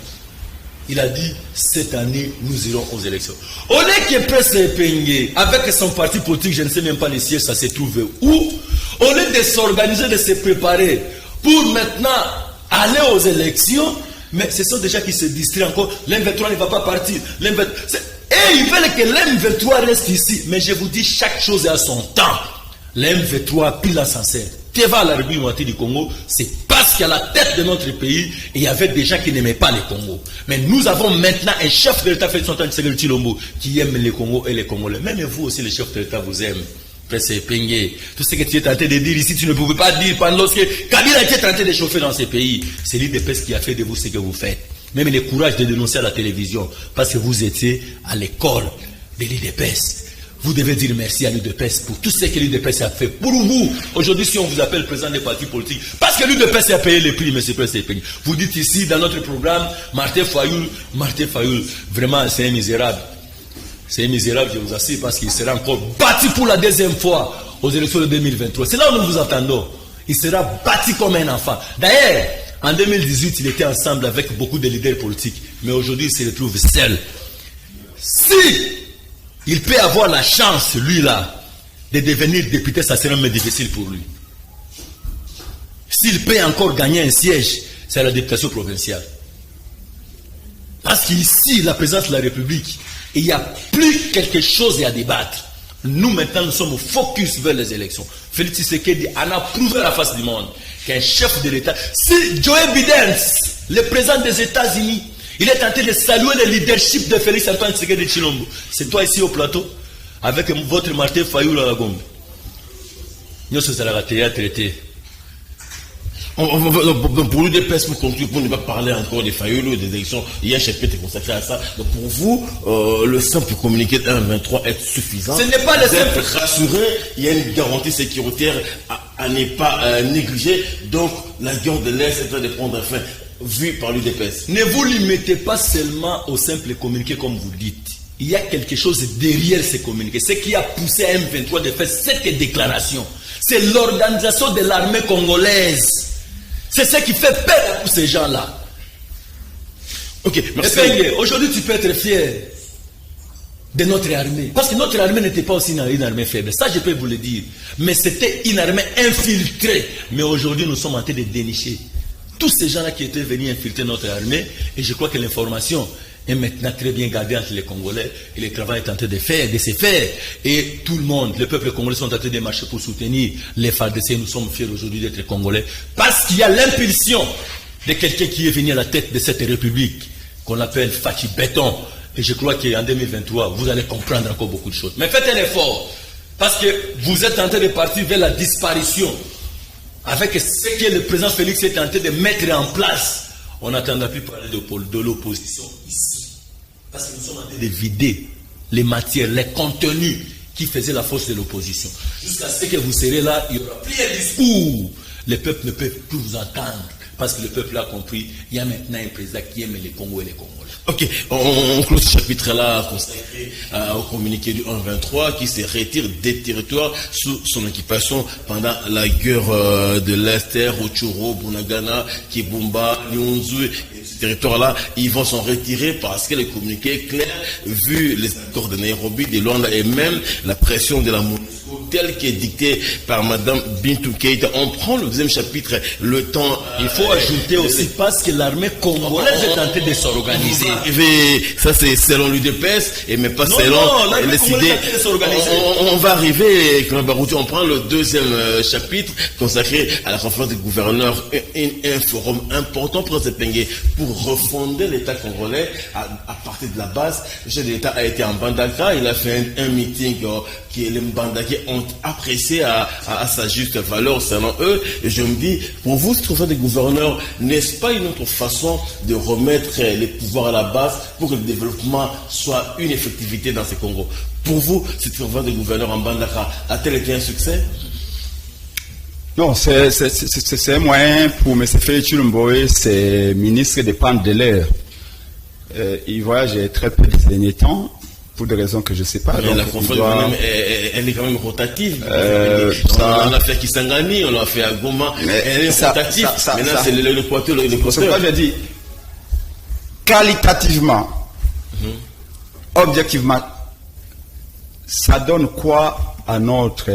Il a dit, cette année, nous irons aux élections. On est que Prince Penge, avec son parti politique, je ne sais même pas les sièges, ça se trouve où. Au lieu de s'organiser, de se préparer pour maintenant aller aux élections, mais ce sont déjà qui se distraient encore. L'M23 ne va pas partir. Et ils veulent que l'M23 reste ici. Mais je vous dis, chaque chose a son temps. L'M23 pile sincère. Teva, la République démocratique du Congo, c'est parce qu'à la tête de notre pays, il y avait des gens qui n'aimaient pas le Congo. Mais nous avons maintenant un chef de l'État, Félix Tshisekedi Tshilombo, qui aime le Congo et les Congolais. Même vous aussi, le chef de l'État vous aime. Prince Penge, tout ce que tu es tenté de dire ici, tu ne pouvais pas dire pendant lorsque Kabila était tenté de chauffer dans ces pays. C'est l'UDPS qui a fait de vous ce que vous faites. Même le courage de dénoncer à la télévision, parce que vous étiez à l'école de l'UDPS. Vous devez dire merci à l'UDPS pour tout ce que l'UDPS a fait pour vous. Aujourd'hui, si on vous appelle président des partis politiques, parce que l'UDPS a payé les prix, M. Prince Penge. Vous dites ici, dans notre programme, Martin Fayoul, vraiment, c'est un misérable. C'est un misérable, je vous assure, parce qu'il sera encore battu pour la deuxième fois aux élections de 2023. C'est là où nous vous attendons. Il sera battu comme un enfant. D'ailleurs, en 2018, il était ensemble avec beaucoup de leaders politiques. Mais aujourd'hui, il se retrouve seul. Si il peut avoir la chance, lui-là, de devenir député, ça sera même difficile pour lui. S'il peut encore gagner un siège, c'est la députation provinciale. Parce qu'ici, la présidence de la République, il n'y a plus quelque chose à débattre. Nous, maintenant, nous sommes focus vers les élections. Félix Tshisekedi en a prouvé à la face du monde qu'un chef de l'État... Si Joe Biden, le président des États-Unis, il est tenté de saluer le leadership de Félix Antoine Tshisekedi Tshilombo, c'est toi ici au plateau, avec votre Martin Fayulu à la Gombe. Nous, ce sera traité. Pour l'UDPS, pour conclure, pour ne pas parler encore des Fayulu, des élections, il y a un chapitre consacré à ça. Donc pour vous, le simple communiqué 1-23 est suffisant. Ce n'est pas le simple. Rassuré, il y a une garantie sécuritaire à ne pas négliger. Donc la guerre de l'Est est en train de prendre fin, vue par l'UDPS. Ne vous limitez pas seulement au simple communiqué comme vous dites. Il y a quelque chose derrière ces communiqués. Ce qui a poussé M23 de faire cette déclaration, c'est l'organisation de l'armée congolaise. C'est ce qui fait peur pour ces gens-là. Ok, merci. Aujourd'hui, tu peux être fier de notre armée. Parce que notre armée n'était pas aussi une armée faible. Ça, je peux vous le dire. Mais c'était une armée infiltrée. Mais aujourd'hui, nous sommes en train de dénicher tous ces gens-là qui étaient venus infiltrer notre armée. Et je crois que l'information est maintenant très bien gardée entre les Congolais. Et le travail est en train de se faire. Et tout le monde, le peuple congolais sont en train de marcher pour soutenir les FARDC. Nous sommes fiers aujourd'hui d'être Congolais. Parce qu'il y a l'impulsion de quelqu'un qui est venu à la tête de cette république, qu'on appelle Fachi Béton. Et je crois qu'en 2023, vous allez comprendre encore beaucoup de choses. Mais faites un effort. Parce que vous êtes en train de partir vers la disparition. Avec ce que le président Félix est en train de mettre en place. On n'attendra plus parler de l'opposition ici. Parce que nous sommes en train de vider les matières, les contenus qui faisaient la force de l'opposition. Jusqu'à ce que vous serez là, il n'y aura plus un discours. Le peuple ne peut plus vous entendre. Parce que le peuple a compris, il y a maintenant un président qui aime les Congos et les Congolais. Ok, on clôt ce chapitre-là consacré au communiqué du 1-23 qui se retire des territoires sous son occupation pendant la guerre de l'Est, Rutshuru, Bunagana, Kibumba, Nyunzu. Ces territoires-là, ils vont s'en retirer parce que le communiqué est clair, vu les accords de Nairobi, de Luanda et même la pression de la MONUSCO telle qu'est dictée par Madame Bintou Keïta. On prend le deuxième chapitre, le temps... Il faut ajouter aussi parce que l'armée congolaise est en train de s'organiser. Ça c'est selon l'UDPS et mais pas selon les idées. On va arriver, on prend le deuxième chapitre consacré à la conférence des gouverneurs, un forum important pour s'épeigner pour refonder l'État congolais à partir de la base. Le chef de l'État a été en Mbandaka, il a fait un meeting que les Mbandakais ont apprécié à sa juste valeur selon eux. Et je me dis, pour vous, ce conférence des gouverneurs, n'est-ce pas une autre façon de remettre les pouvoirs à la base pour que le développement soit une effectivité dans ces Congo? Pour vous, cette conférence des gouverneurs en Mbandaka a-t-elle été un succès? Non, c'est un moyen pour M. Félix Tshilombo et ses ministres de prendre de l'air. Ils voyagent très peu ces derniers temps, pour des raisons que je ne sais pas. Mais donc, la conférence, elle est quand même rotative. On a fait à Kisangani, on l'a fait à Goma. Elle est rotative. Maintenant, c'est l'Équateur. C'est pourquoi je dis, qualitativement, objectivement, ça donne quoi à notre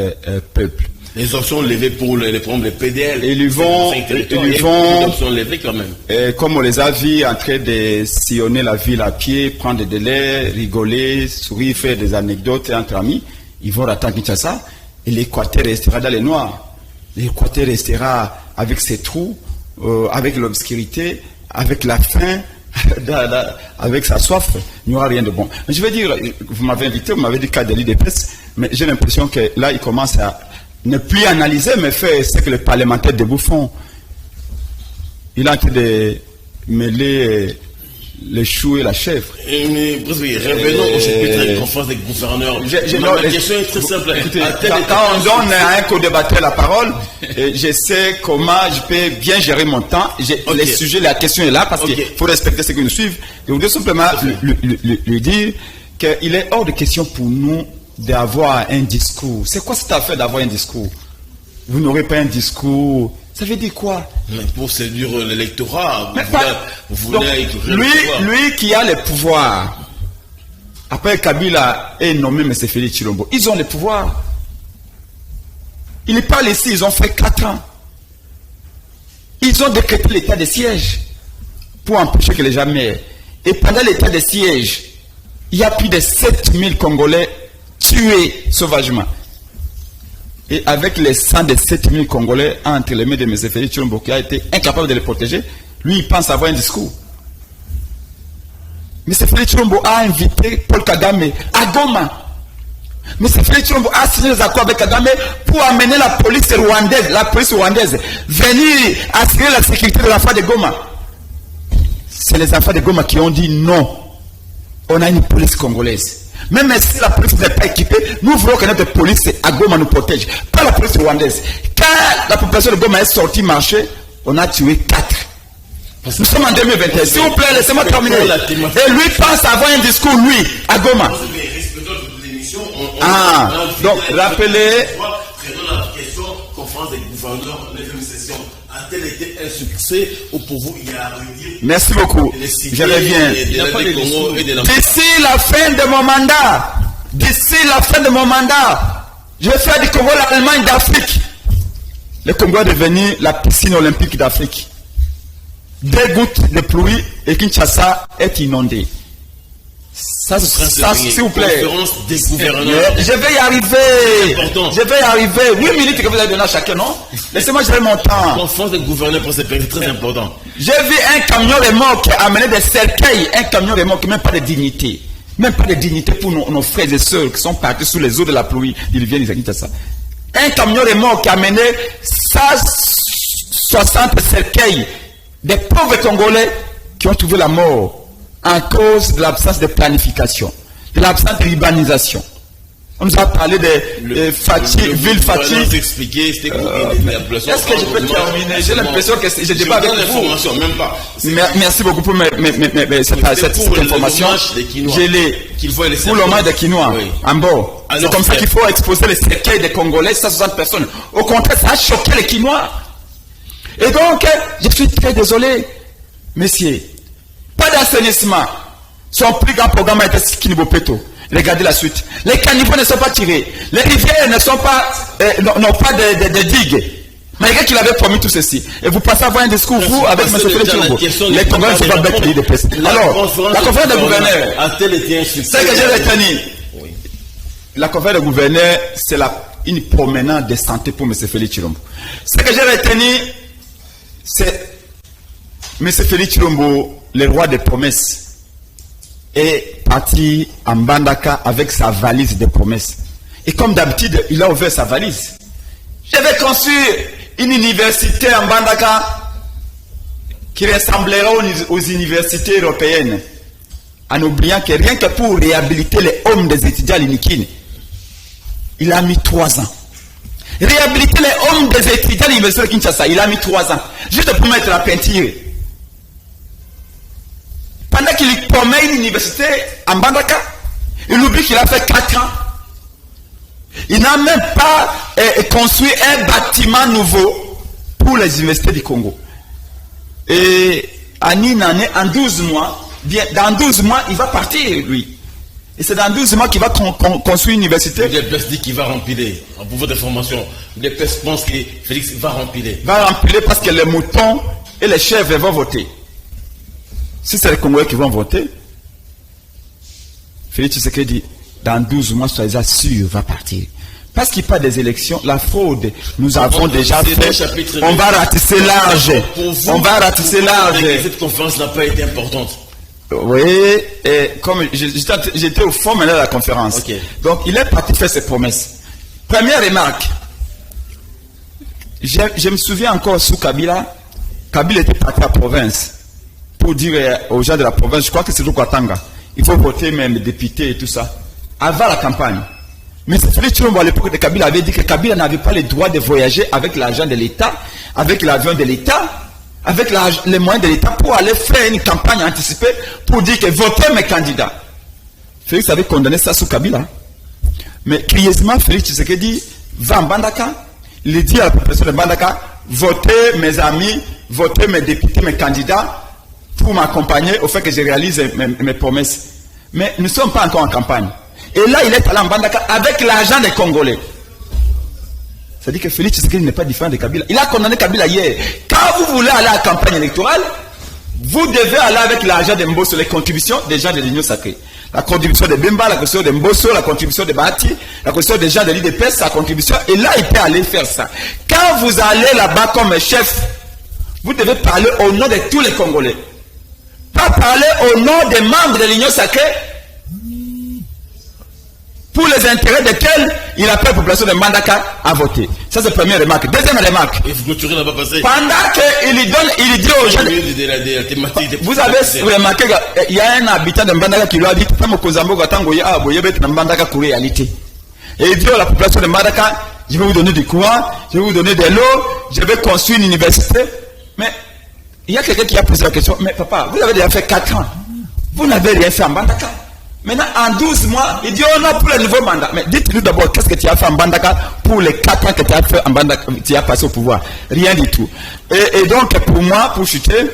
peuple? Les options levées pour les problèmes des PDL. Ils vont options levées quand même. Comme on les a vus en train de sillonner la ville à pied, prendre des délais, rigoler, sourire, faire des anecdotes entre amis, ils vont attendre Kinshasa et l'Équateur restera dans les noirs. L'Équateur restera avec ses trous, avec l'obscurité, avec la faim, avec sa soif. Il n'y aura rien de bon. Mais je veux dire, vous m'avez invité, vous m'avez dit cas de l'UDPS, mais j'ai l'impression que là, il commence à ne plus analyser, mais faire ce que les parlementaires debout font. Il a en train de mêler les choux et la chèvre. Revenons au chapitre de la conférence des gouverneurs. Ma question est très simple. Écoutez, quand on donne à un co-débatteur la parole, je sais comment je peux bien gérer mon temps. Les sujets, la question est là parce qu'il faut respecter ceux qui nous suivent. Je voudrais simplement lui dire qu'il est hors de question pour nous d'avoir un discours. C'est quoi cette affaire d'avoir un discours? Vous n'aurez pas un discours. Ça veut dire quoi? Mais pour séduire l'électorat, lui qui a le pouvoir. Après Kabila est nommé M. Félix Tshilombo. Ils ont le pouvoir. Ils parlent ici, ils ont fait 4 ans. Ils ont décrété l'état de siège pour empêcher que les gens meurent. Et pendant l'état de siège, il y a plus de 7000 Congolais tués sauvagement. Et avec les sang de 7000 Congolais entre les mains de M. Félix Tshilombo, qui a été incapable de les protéger, lui, il pense avoir un discours. M. Félix Tshilombo a invité Paul Kagame à Goma. M. Félix Tshilombo a signé des accords avec Kagame pour amener la police rwandaise, venir assurer la sécurité de l'enfant de Goma. C'est les enfants de Goma qui ont dit non. On a une police congolaise. Même si la police n'est pas équipée, nous voulons que notre police à Goma nous protège. Pas la police rwandaise. Quand la population de Goma est sortie marcher, on a tué 4. Nous sommes en 2021. S'il vous plaît, laissez-moi terminer. Et lui pense avoir un discours, lui, à Goma. Donc, rappelez. A-t-elle été un succès ou pour vous il y a Merci beaucoup. Je reviens. D'ici la fin de mon mandat, je vais faire du Congo l'Allemagne d'Afrique. Le Congo est devenu la piscine olympique d'Afrique. 2 gouttes de pluie et Kinshasa est inondé. Ça, s'il vous plaît. Des gouverneurs. Je vais y arriver. 8 minutes que vous avez donné à chacun, non? Laissez-moi gérer mon temps. Conférence des gouverneurs pour ces pays, c'est très important. J'ai vu un camion remorque qui a amené des cercueils, un camion remorque, même pas de dignité. Même pas de dignité pour nos frères et sœurs qui sont partis sous les eaux de la pluie. Ils viennent, ils habitent ça. Un camion remorque qui a amené 160 cercueils des pauvres Congolais qui ont trouvé la mort en cause de l'absence de planification, de l'absence de l'urbanisation. On nous a parlé de ville Fati. Est-ce que je peux terminer? J'ai l'impression que je débat avec vous. Même pas. Merci beaucoup pour cette information. Je l'ai pour l'hommage des Quinois en bord. C'est comme ça qu'il faut exposer les cercueils des Congolais, 160 personnes. Au contraire, ça a choqué les Quinois. Et donc, je suis très désolé, messieurs. Pas d'assainissement. Son plus grand programme a été Kinibopeto. Regardez la suite. Les caniveaux ne sont pas tirés. Les rivières ne sont pas, n'ont pas de digues. Malgré qu'il avait promis tout ceci. Et vous passez à avoir un discours, vous, avec M. Félix Tshilombo. Les Congolais ne sont pas bêtes pays de presse. Alors, la conférence des gouverneurs. C'est que j'ai retenu. La conférence des gouverneurs, c'est une promenade de santé pour M. Félix Tshilombo. Ce que j'ai retenu, c'est M. Félix Tshilombo, le roi des promesses, est parti en Mbandaka avec sa valise de promesses. Et comme d'habitude, il a ouvert sa valise. Je vais construire une université en Mbandaka qui ressemblera aux universités européennes, en oubliant que rien que pour réhabiliter les hommes des étudiants à l'Inikine, il a mis 3 ans. Réhabiliter les hommes des étudiants à l'université de Kinshasa, il a mis 3 ans. Juste pour mettre la peinture. Pendant qu'il promet une université en Mbandaka, il oublie qu'il a fait 4 ans. Il n'a même pas construit un bâtiment nouveau pour les universités du Congo. Et en 12 mois, dans 12 mois, il va partir, lui. Et c'est dans 12 mois qu'il va construire une université. Les PES dit qu'il va remplir. Pour votre information, les PES pensent que Félix va remplir. Va remplir parce que les moutons et les chèvres vont voter. Si c'est les Congolais qui vont voter, Félix Tshisekedi dit, dans 12 mois, soyez sûr, va partir. Parce qu'il n'y a pas des élections, la fraude, nous avons déjà fait. On va ratisser large. On va ratisser large. Cette conférence n'a pas été importante. Oui, et comme j'étais au fond maintenant de la conférence. Okay. Donc, il est parti faire ses promesses. Première remarque. Je me souviens encore sous Kabila. Kabila était parti à la province pour dire aux gens de la province, je crois que c'est le Kwatanga, il faut voter même les députés et tout ça. Avant la campagne. Mais c'est Félix Tshilombo à l'époque de Kabila avait dit que Kabila n'avait pas le droit de voyager avec l'argent de l'État, avec l'avion de l'État, avec les moyens de l'État pour aller faire une campagne anticipée pour dire que votez mes candidats. Félix avait condamné ça sous Kabila. Mais curieusement, Félix Tshisekedi va en Mbandaka, il dit à la population de Mbandaka, votez mes amis, votez mes députés, mes candidats, pour m'accompagner au fait que je réalise mes promesses. Mais nous ne sommes pas encore en campagne. Et là, il est allé en Mbandaka avec l'argent des Congolais. C'est-à-dire que Félix Tshisekedi n'est pas différent de Kabila. Il a condamné Kabila hier. Quand Quand vous voulez aller à la campagne électorale, vous devez aller avec l'argent de Mbosso, les contributions des gens de l'Union sacrée. La contribution de Bemba, la contribution de Mbosso, la contribution de Bahati, la contribution des gens de l'IDPS, sa contribution. Et là, il peut aller faire ça. Quand vous allez là-bas comme chef, vous devez parler au nom de tous les Congolais. Pas parler au nom des membres de l'Union sacrée pour les intérêts desquels il appelle la population de Mbandaka à voter. Ça, c'est la première remarque. Deuxième remarque. Pendant qu'il dit aux gens... Vous avez remarqué qu'il y a un habitant de Mbandaka qui lui a dit et il dit à la population de Mbandaka, je vais vous donner du courant, je vais vous donner de l'eau, je vais construire une université. Mais il y a quelqu'un qui a posé la question, mais papa, vous avez déjà fait 4 ans. Vous n'avez rien fait en Mbandaka. Maintenant, en 12 mois, il dit, on a pour le nouveau mandat. Mais dites-nous d'abord, qu'est-ce que tu as fait en Mbandaka pour les 4 ans que tu as fait en Mbandaka, tu as passé au pouvoir? Rien du tout. Et donc, pour moi, pour chuter,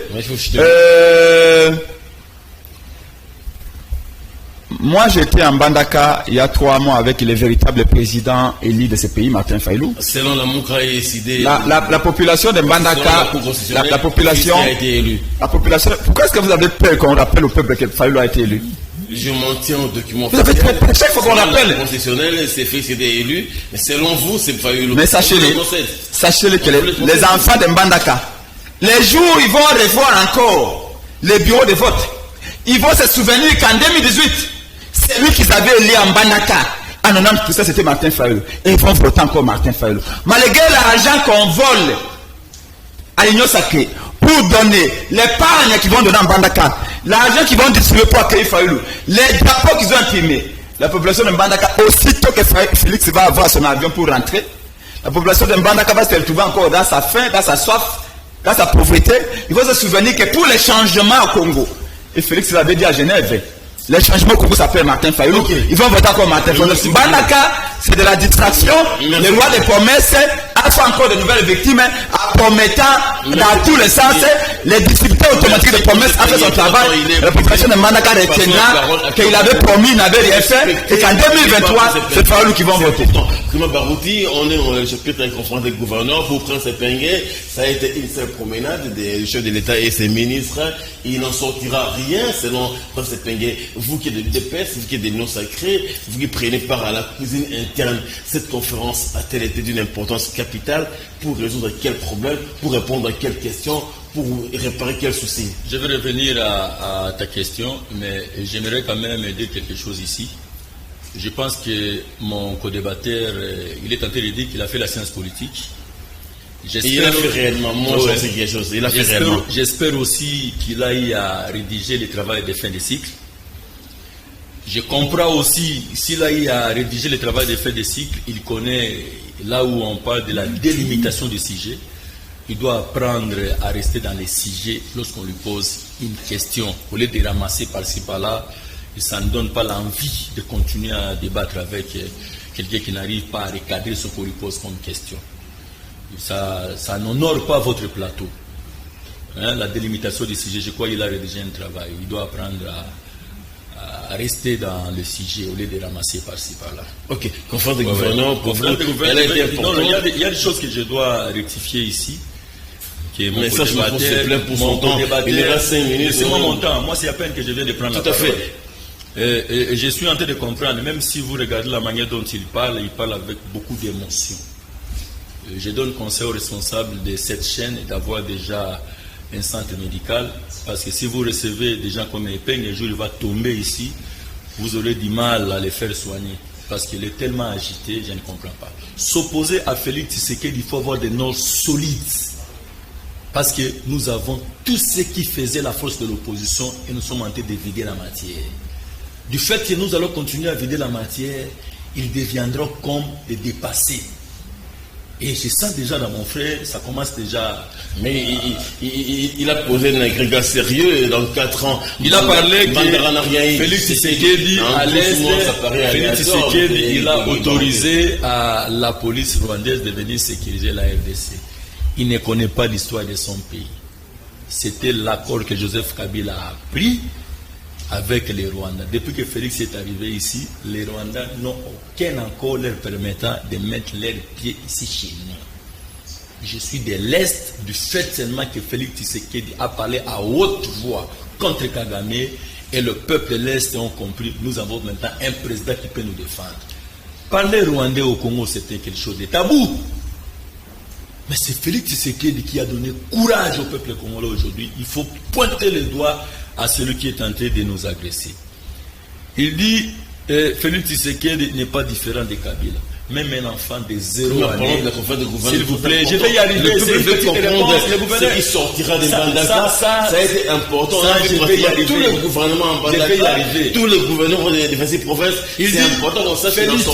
moi, j'étais en Mbandaka il y a 3 mois avec le véritable président élu de ce pays, Martin Fayulu. Selon la Mouka et décidé. La population de Mbandaka, la population, a été élue. La population, pourquoi est-ce que vous avez peur qu'on rappelle au peuple que Fayulu a été élu? Je m'en tiens au document. Vous avez très peur. Chaque fois qu'on rappelle. Le constitutionnel, c'est fait, c'est élu. Mais selon vous, c'est Fayulu. Mais sachez-le que les enfants de Mbandaka, les jours où ils vont revoir encore les bureaux de vote, ils vont se souvenir qu'en 2018, c'est lui qu'ils avaient élu en Mbandaka. En 90%, c'était Martin Fayulu. Et ils vont voter encore Martin Fayulu. Malgré l'argent qu'on vole à l'Union sacrée pour donner l'épargne qu'ils vont donner en Mbandaka, l'argent qu'ils vont distribuer pour accueillir Fayulu, les drapeaux qu'ils ont imprimés, la population de Mbandaka, aussitôt que Félix va avoir son avion pour rentrer, la population de Mbandaka va se retrouver encore dans sa faim, dans sa soif, dans sa pauvreté. Il faut se souvenir que pour les changements au Congo, et Félix l'avait dit à Genève, les changements au Congo s'appellent Martin Fayulu. Okay. Ils vont voter encore Martin Fayulu. Mbandaka, c'est de la distraction. Le roi des promesses a fait encore de nouvelles victimes en promettant dans tous les sens. Les distributeurs automatiques de promesses a fait son travail. La population de Mbandaka retiendra qu'il avait promis, il n'avait rien fait. Et qu'en 2023, c'est Fayulu qui vont voter. Prima Barouti, on est au chapitre de conférence des gouverneurs pour prendre ses pinguets. Ça a été une seule promenade des chefs de l'État et ses ministres. Il n'en sortira rien selon Prince Pinguet. Vous qui êtes de l'IDPS, vous qui êtes des noms sacrés, vous qui prenez part à la cuisine interne, cette conférence a-t-elle été d'une importance capitale pour résoudre quel problème, pour répondre à quelles questions, pour réparer quels soucis? Je vais revenir à ta question, mais j'aimerais quand même dire quelque chose ici. Je pense que mon co-débatteur, il est tenté de dire qu'il a fait la science politique. Il a fait réellement, moi j'en sais quelque chose, il a fait réellement. J'espère aussi qu'il a eu à rédiger le travail de fin de cycle. Je comprends aussi, s'il a eu à rédiger le travail de fin de cycle, il connaît là où on parle de la délimitation du sujet. Il doit apprendre à rester dans les sujets lorsqu'on lui pose une question. Au lieu de ramasser par-ci par-là, ça ne donne pas l'envie de continuer à débattre avec quelqu'un qui n'arrive pas à recadrer ce qu'on lui pose comme question. Ça n'honore pas votre plateau. Hein, la délimitation du sujet, je crois qu'il a rédigé un travail. Il doit apprendre à rester dans le sujet au lieu de ramasser par-ci par-là. Ok, conférence des gouverneurs, pour vous, elle a été importante. Il y a des choses que je dois rectifier ici. Mais ça, je me pose plein pour son temps. Il est à 5 minutes. C'est mon temps. Moi, c'est à peine que je viens de prendre la parole. Tout à fait. Et je suis en train de comprendre, même si vous regardez la manière dont il parle avec beaucoup d'émotion. Je donne conseil aux responsables de cette chaîne d'avoir déjà un centre médical, parce que si vous recevez des gens comme Epeng, un jour il va tomber ici, vous aurez du mal à les faire soigner, parce qu'il est tellement agité, je ne comprends pas. S'opposer à Félix Tshisekedi, il faut avoir des noms solides, parce que nous avons tout ce qui faisait la force de l'opposition et nous sommes en train de vider la matière. Du fait que nous allons continuer à vider la matière, ils deviendront comme des dépassés. Et je sens déjà dans mon frère, ça commence déjà... Mais il a posé un agrégat sérieux dans 4 ans. Il a parlé que Félix Tshisekedi, à l'Est, Félix Tshisekedi, il a autorisé à la police rwandaise de venir sécuriser la RDC. Il ne connaît pas l'histoire de son pays. C'était l'accord que Joseph Kabila a pris avec les Rwandais. Depuis que Félix est arrivé ici, les Rwandais n'ont aucun accord leur permettant de mettre leurs pieds ici chez nous. Je suis de l'Est du fait seulement que Félix Tshisekedi a parlé à haute voix contre Kagame et le peuple de l'Est ont compris. Nous avons maintenant un président qui peut nous défendre. Parler rwandais au Congo, c'était quelque chose de tabou. Mais c'est Félix Tshisekedi qui a donné courage au peuple congolais aujourd'hui. Il faut pointer le doigt à celui qui est tenté de nous agresser. Il dit, Félix Tshisekedi n'est pas différent de Kabila. Même un enfant de 0 année, s'il vous plaît, je vais y arriver. C'est une petite réponse. Ce qui sortira des Bandaka, ça a été important. Je vais y arriver. Tous les gouvernements en Bandaka, tous les gouvernements des diverses provinces, c'est important qu'on sache Félix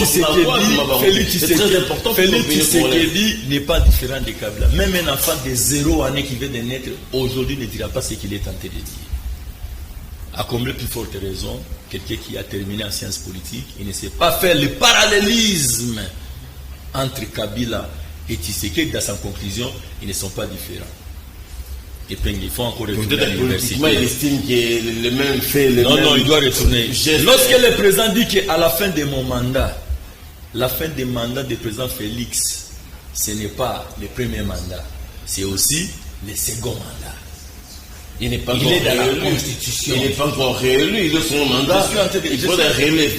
Tshisekedi n'est pas différent de Kabila. Même un enfant de 0 année qui vient de naître aujourd'hui ne dira pas ce qu'il est tenté de dire. À combien plus forte raison, quelqu'un qui a terminé en sciences politiques, il ne sait pas faire le parallélisme entre Kabila et Tshisekedi. Dans sa conclusion, ils ne sont pas différents. Et puis il faut encore retourner à l'université. Il estime que le même fait. Non, il doit retourner. Lorsque le président dit qu'à la fin de mon mandat, la fin du mandat du président Félix, ce n'est pas le premier mandat, c'est aussi le second mandat. Il n'est pas dans la Constitution. Il n'est pas encore réélu. Il est son mandat. Il faudrait réélu.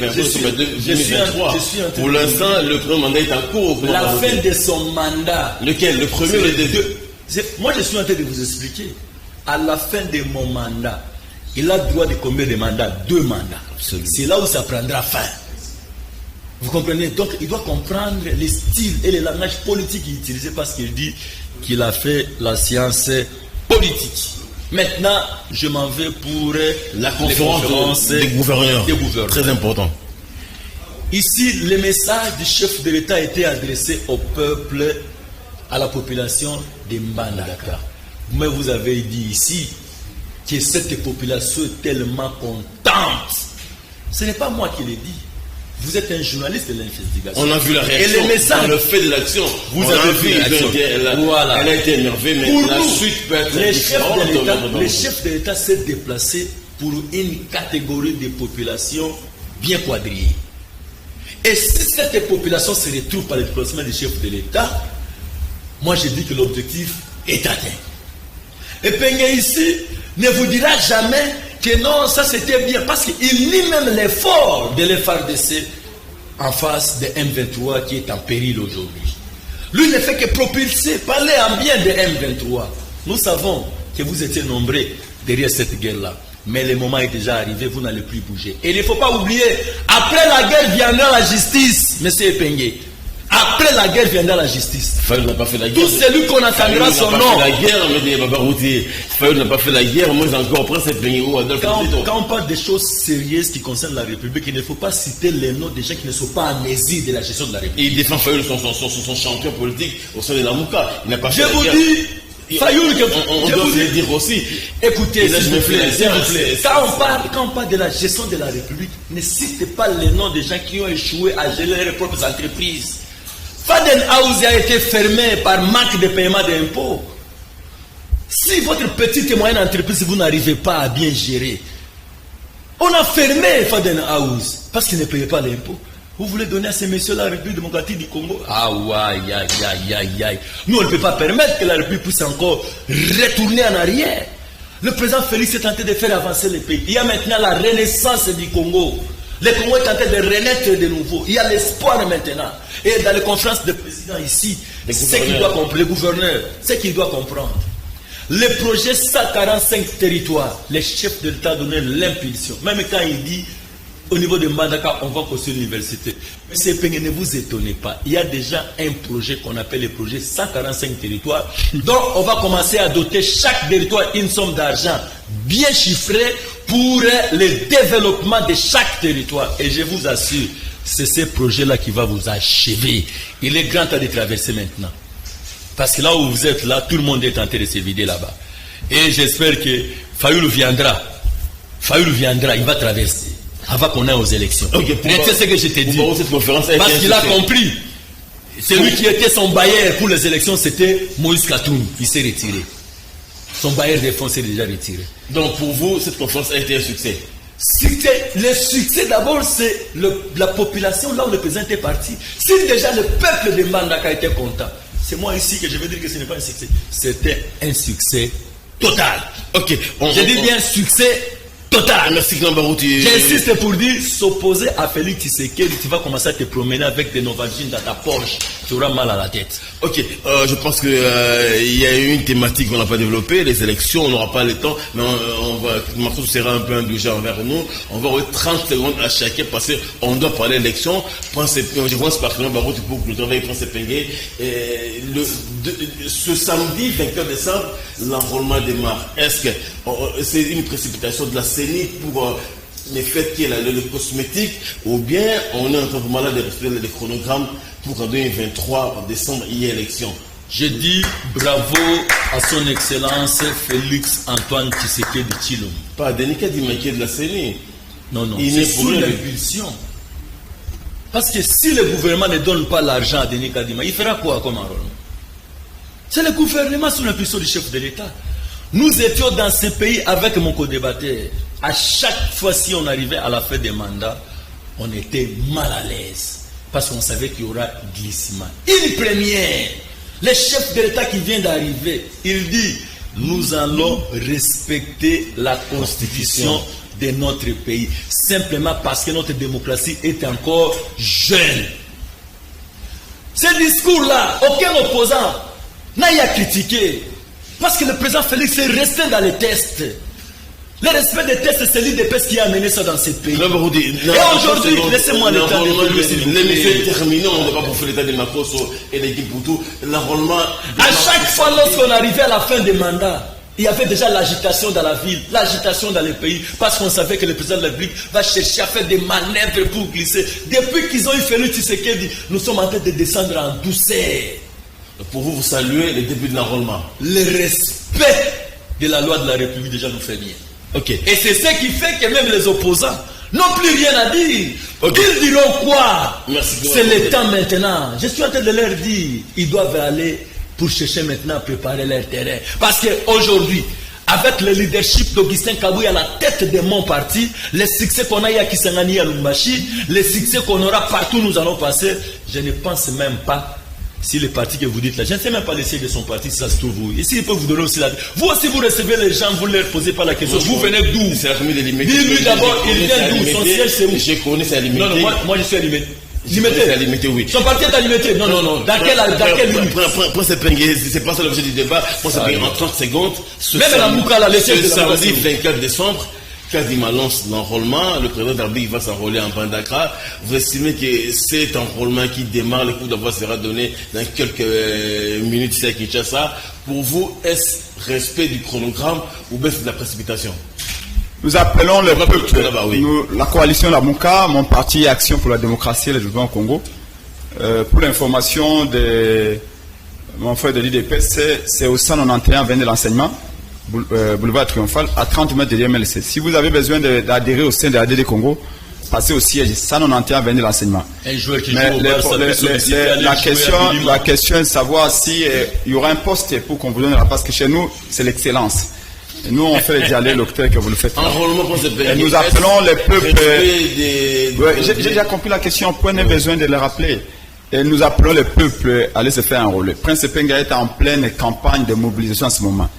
Pour l'instant, le premier mandat est en cours. La fin de son mandat. Lequel? Le premier ou le deuxième? Moi, je suis en train de vous expliquer. À la fin de mon mandat, il a droit de combien de mandats? 2 mandats. C'est là où ça prendra fin. Vous comprenez? Donc, il doit comprendre les styles et les langages politiques qu'il utilisait parce qu'il dit qu'il a fait la science politique. Maintenant, je m'en vais pour la conférence des gouverneurs. Très important. Ici, le message du chef de l'État a été adressé au peuple, à la population de Mbandaka. Mais vous avez dit ici que cette population est tellement contente. Ce n'est pas moi qui l'ai dit. Vous êtes un journaliste de l'investigation. On a vu la réaction. Et les messages, dans le fait de l'action. Vous avez vu voilà. Elle a été énervée, mais la suite peut être différente. Le chef de l'État s'est déplacé pour une catégorie de population bien quadrillée. Et si cette population se retrouve par le déplacement du chef de l'État, moi je dis que l'objectif est atteint. Et Peigné ici ne vous dira jamais que non, ça c'était bien, parce qu'il nie même l'effort de l'FARDC en face de M23 qui est en péril aujourd'hui. Lui ne fait que propulser, parler en bien de M23. Nous savons que vous étiez nombreux derrière cette guerre-là, mais le moment est déjà arrivé, vous n'allez plus bouger. Et il ne faut pas oublier, après la guerre viendra la justice, monsieur Epengue. Après la guerre viendra la justice. Fayoul n'a pas fait la guerre. Tout celui qu'on entendra son nom. La guerre, mais Fayoul n'a pas fait la guerre. Moi, j'ai encore pris cette pays. Quand on parle des choses sérieuses qui concernent la République, il ne faut pas citer les noms des gens qui ne sont pas amnésiques de la gestion de la République. Il défend Fayoul, son champion politique au sein de la Mouka. Il n'a pas fait la guerre. Je vous dis. Fayoul, on doit le dire aussi. Écoutez, s'il vous plaît, quand on parle de la gestion de la République, ne citez pas les noms des gens qui ont échoué à gérer leurs propres entreprises. Fadenhaus a été fermé par manque de paiement d'impôts. Si votre petite et moyenne entreprise, vous n'arrivez pas à bien gérer, on a fermé Fadenhaus parce qu'il ne payait pas l'impôt. Vous voulez donner à ces messieurs la République démocratique du Congo? Ah ouais, aïe. Nous, on ne peut pas permettre que la République puisse encore retourner en arrière. Le président Félix est tenté de faire avancer le pays. Il y a maintenant la renaissance du Congo. Le Congo est tenté de renaître de nouveau. Il y a l'espoir maintenant. Et dans les conférences de présidents ici, ce qu'il doit comprendre, le gouverneur, ce qu'il doit comprendre. Le projet 145 territoires, les chefs de l'État donnaient l'impulsion. Même quand il dit, au niveau de Mbandaka, on va construire l'université. Mais c'est Peigné, ne vous étonnez pas. Il y a déjà un projet qu'on appelle le projet 145 territoires. Donc, on va commencer à doter chaque territoire une somme d'argent bien chiffrée pour le développement de chaque territoire. Et je vous assure, c'est ce projet-là qui va vous achever. Il est grand temps de traverser maintenant. Parce que là où vous êtes là, tout le monde est tenté de se vider là-bas. Et j'espère que Fayoul viendra. Il va traverser. Avant qu'on aille aux élections. C'est ce que je t'ai dit. Parce qu'il a compris. Celui qui était son bailleur pour les élections, c'était Moïse Katoum. Il s'est retiré. Son bailleur de fonds s'est déjà retiré. Donc pour vous, cette conférence a été un succès? Le succès d'abord, c'est la population là où le président était parti. Si déjà le peuple de Mbandaka était content, c'est moi ici que je vais dire que ce n'est pas un succès. C'était un succès total. Ok. Je dis bien succès total. Merci Grand Barouti. J'insiste pour dire, s'opposer à Félix Tshisekedi, tu vas commencer à te promener avec des Novalgine dans ta poche. Tu auras mal à la tête. Ok, je pense que il y a une thématique qu'on n'a pas développée, les élections, on n'aura pas le temps, mais Marcos sera un peu indulgent envers nous. On va avoir 30 secondes à chacun parce qu'on doit parler d'élection. Je pense par Grand Barouti pour que le travail prenne ses pinguets. Ce samedi 24 décembre, l'enrôlement démarre. Est-ce que c'est une précipitation de la CENI pour les fêtes qui est le cosmétique, ou bien on est en train vraiment là de respecter les chronogrammes pour qu'en 2023 décembre il y ait élection? Je dis bravo à son excellence Félix Antoine Tshisekedi Tshilombo. Pas Denis Kadima qui est de la CENI. Non, c'est sous l'impulsion. Parce que si le gouvernement ne donne pas l'argent à Denis Kadima, il fera quoi comme enrôlement? C'est le gouvernement sous l'impulsion du chef de l'État. Nous étions dans ce pays avec mon co-débatteur. À chaque fois, si on arrivait à la fin des mandats, on était mal à l'aise. Parce qu'on savait qu'il y aura glissement. Une première. Le chef de l'État qui vient d'arriver, il dit, nous allons respecter la constitution de notre pays. Simplement parce que notre démocratie est encore jeune. Ce discours-là, aucun opposant n'a eu à critiquer. Parce que le président Félix est resté dans les tests. Le respect des tests, c'est l'IDPS qui a amené ça dans ce pays. Et aujourd'hui, laissez-moi le temps de l'émission est terminée, on ne va pas bouffer l'état de Makoso et les Guipoutou. L'enrôlement. À chaque fois, lorsqu'on arrivait à la fin des mandats, il y avait déjà l'agitation dans la ville, l'agitation dans les pays, parce qu'on savait que le président de la République va chercher à faire des manœuvres pour glisser. Depuis qu'ils ont eu Félix Tshisekedi, nous sommes en train de descendre en douceur. Pour vous saluer le début de l'enrôlement. Le respect de la loi de la République déjà nous fait bien. Ok. Et c'est ce qui fait que même les opposants n'ont plus rien à dire. Okay. Ils diront quoi? C'est le temps maintenant. Je suis en train de leur dire, ils doivent aller pour chercher maintenant à préparer leur terrain. Parce qu'aujourd'hui, avec le leadership d'Augustin Kabouya à la tête de mon parti, les succès qu'on a eu à Kisangani et à Lumbashi, les succès qu'on aura partout où nous allons passer, je ne pense même pas. Si le parti que vous dites là, je ne sais même pas l'essayer de son parti si ça se trouve vous. Ici, il peut vous donner aussi la... Vous aussi, vous recevez les gens, vous ne leur posez pas la question. Vous venez d'où? C'est la famille de Limité. Dis-lui d'abord, il vient d'où? Son siège, c'est où? Je connais, c'est à Limité. Non, moi je suis à Limité. Limité, c'est à Limité, oui. Son parti est à Limité. Non. Dans quelle ligne? Prends ce pinguet, c'est pas ça l'objet du débat. Prends ce pinguet en 30 secondes. Même la Mouka, la laissée de samedi 24 décembre. Kadima lance l'enrôlement, le président d'Arbique va s'enrôler en Bandakra. Vous estimez que cet enrôlement qui démarre, le coup d'envoi sera donné dans quelques minutes ici à Kinshasa. Pour vous, est-ce respect du chronogramme ou baisse de la précipitation? Nous appelons le peuple, la coalition La Mouka, mon parti Action pour la démocratie et le développement au Congo. Pour l'information de mon frère de l'IDPS, c'est au 191 avenue de l'enseignement. Boulevard Triomphal, à 30 mètres de l'IMLC. Si vous avez besoin d'adhérer au sein de l'ADD Congo, passez au siège 191 avenue de l'enseignement. Un joueur qui mais joue au la question est de savoir si il y aura un poste pour qu'on vous donne la place, que chez nous, c'est l'excellence. Et nous, on fait les dialogues locaux que vous le faites. Et nous appelons le peuple. J'ai déjà compris la question, point n'est besoin de le rappeler. Et nous appelons le peuple à aller se faire enrôler. Prince Penga est en pleine campagne de mobilisation en ce moment.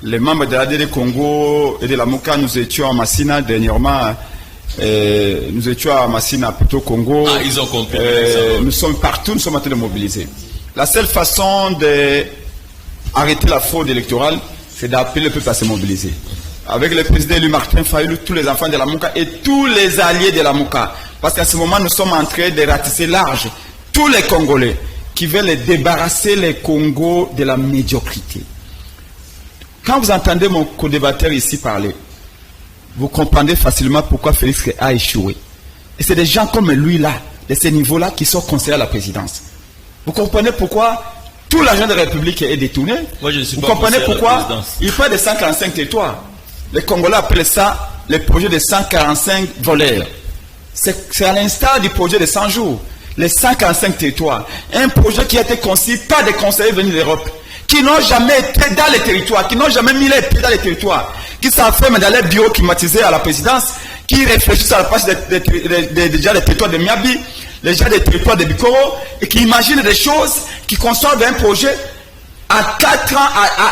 Les membres de l'ADD Congo et de la Mouka, nous étions à Massina dernièrement. Nous étions à Massina, plutôt Congo. Ah, ils ont compris. Nous sommes partout, nous sommes en train de mobiliser. La seule façon d'arrêter la fraude électorale, c'est d'appeler le peuple à se mobiliser. Avec le président élu Martin Fayulu, tous les enfants de la Mouka et tous les alliés de la Mouka. Parce qu'à ce moment, nous sommes en train de ratisser large tous les Congolais qui veulent débarrasser les Congos de la médiocrité. Quand vous entendez mon co-débatteur ici parler, vous comprenez facilement pourquoi Félix a échoué. Et c'est des gens comme lui-là, de ce niveau-là, qui sont conseillers à la présidence. Vous comprenez pourquoi tout l'argent de la République est détourné? Moi, je ne suis vous pas comprenez pourquoi il parle de 145 territoires? Les Congolais appellent ça le projet de 145 voleurs. C'est à l'instar du projet de 100 jours. Les 145 territoires. Un projet qui a été conçu par des conseillers venus d'Europe, qui n'ont jamais été dans les territoires, qui n'ont jamais mis les pieds dans les territoires, qui s'enferment dans les bureaux climatisés à la présidence, qui réfléchissent à la place déjà des territoires de Miabi, les gens des territoires de Bikoro, et qui imaginent des choses, qui conçoivent un projet. À 4 ans,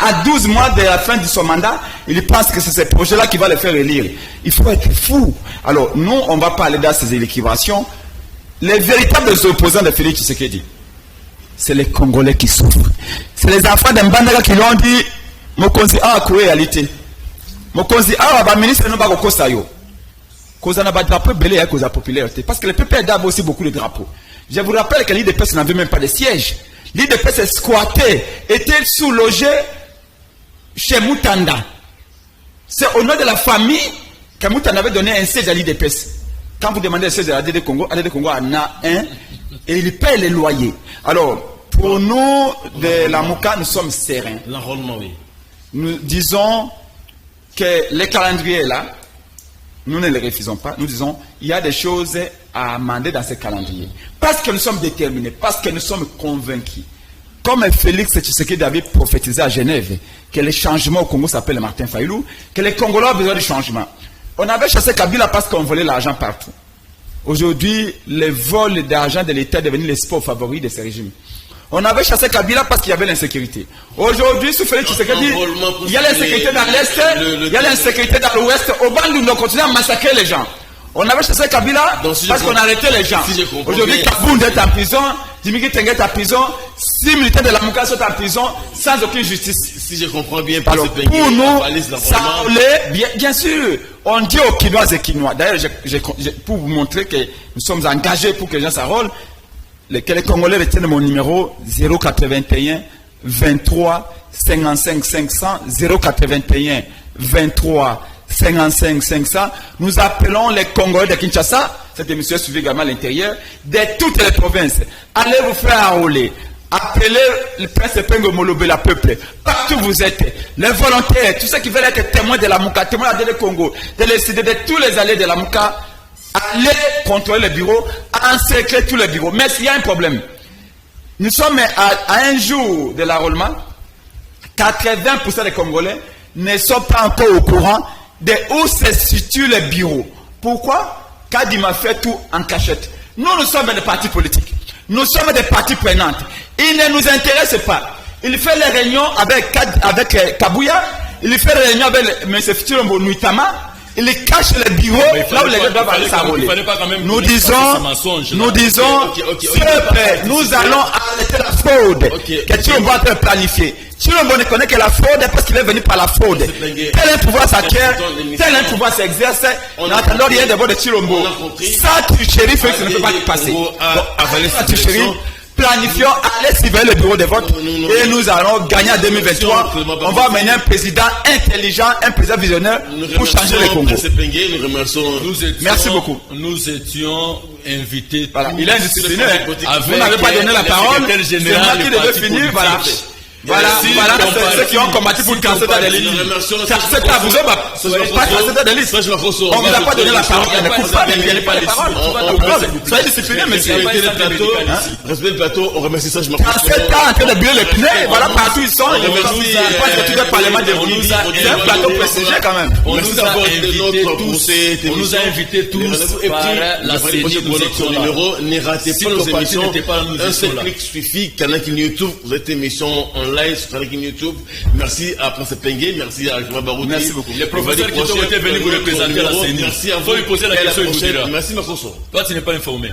à 12 mois de la fin de son mandat, il pense que c'est ce projet-là qui va le faire élire. Il faut être fou. Alors, nous, on ne va pas aller dans ces équivations. Les véritables opposants de Félix Tshisekedi, c'est les Congolais qui souffrent. C'est les enfants d'Mbandaka qui lui ont dit Mokonzi a la réalité. Mokonzi a la ministre de Nobako Sayo. Cause n'a pas de drapeau belé à cause de la popularité. Parce que le PPR a aussi beaucoup de drapeaux. Je vous rappelle que l'IDPS n'avait même pas de siège. L'IDPS est squatté, était sous-logé chez Moutanda. C'est au nom de la famille que Moutanda avait donné un siège à l'IDPS. Quand vous demandez un siège à ADD Congo en a un et il paie les loyers. Alors, pour nous, de la Mouka, nous sommes sereins. L'enrôlement, oui. Nous disons que les calendriers là, nous ne les refusons pas. Nous disons il y a des choses à amender dans ces calendriers. Parce que nous sommes déterminés, parce que nous sommes convaincus. Comme Félix Tshisekedi avait prophétisé à Genève que le changement au Congo s'appelle Martin Fayulu, que les Congolais ont besoin de changement. On avait chassé Kabila parce qu'on volait l'argent partout. Aujourd'hui, le vol d'argent de l'État est devenu le sport favori de ces régimes. On avait chassé Kabila parce qu'il y avait l'insécurité. Aujourd'hui, sous Félix Tshisekedi, il y a l'insécurité dans l'Est, il y a l'insécurité dans l'Ouest. Au Bandou, on continue à massacrer les gens. On avait chassé Kabila parce qu'on arrêtait les gens. Aujourd'hui, Kabound est en prison, Dimitri Tengue est en prison, 6 militaires de la Mouka sont en prison sans aucune justice. Si je comprends bien, alors, pour nous, ça bien sûr, on dit aux Quinois et Quinois. D'ailleurs, pour vous montrer que nous sommes engagés pour que les gens s'enrôlent, que les Congolais retiennent mon numéro 081 23 55 500 081 23 55 500. Nous appelons les Congolais de Kinshasa, cette émission est suivie également à l'intérieur, de toutes les provinces. Allez vous faire enrôler. Appelez le prince Pengo Molobe, la peuple. Partout où vous êtes, les volontaires, tous ceux qui veulent être témoins de la Mouka, témoins de la Congo, de tous les alliés de la Mouka, allez contrôler le bureau, encercler tous les bureaux. Mais s'il y a un problème, nous sommes à un jour de l'enrôlement, 80% des Congolais ne sont pas encore au courant de où se situent les bureaux. Pourquoi? Kadima fait tout en cachette. Nous sommes des partis politiques. Nous sommes des parties prenantes. Il ne nous intéresse pas. Il fait les réunions avec Kabouya. Il fait les réunions avec M. Fitirombo Nuitama. Il cache les bureaux là où les gens doivent aller s'enrôler. Nous disons, nous allons arrêter la fraude que Chilombo a planifiée. Chilombo ne connaît que la fraude parce qu'il est venu par la fraude. Tel un pouvoir s'acquiert, tel un pouvoir s'exerce. N'attendons rien de bon de Chilombo. Ça, tricherie, Félix ne peut pas passer. Ça, tricherie. Planifions, allez suivre le bureau de vote et nous allons gagner en 2023. On va amener un président intelligent, un président visionnaire pour changer le Congo. Merci beaucoup. Nous étions invités. Voilà, il est indiscipliné. Vous n'avez pas donné la parole. C'est moi qui devais finir. Voilà, ceux qui ont combattu pour le cancer de l'élite. C'est pas vous, pas cancer de l'élite. On ne vous a pas donné la parole. Il ne coupe pas, mais il n'y a pas de parole. Soyez discipliné, monsieur. Respect le plateau, on remercie ça, je m'en fous. C'est pas en train de brûler les pneus, voilà, partout ils sont. On remercie tout le Parlement de Rwanda. C'est un plateau prestigieux quand même. On nous a invités tous par la CENI. Notre numéro, ne ratez pas nos émissions. Un seul clic suffit. Canal YouTube, vous êtes émission en live sur Canal YouTube. Merci à Prince Pengue, merci à Joël Barouti. Merci beaucoup. Les professeurs qui ont été venus vous représenter à la CENI. Merci à vous. Il faut lui poser la question. Merci Makoso. Toi, tu n'es pas informé.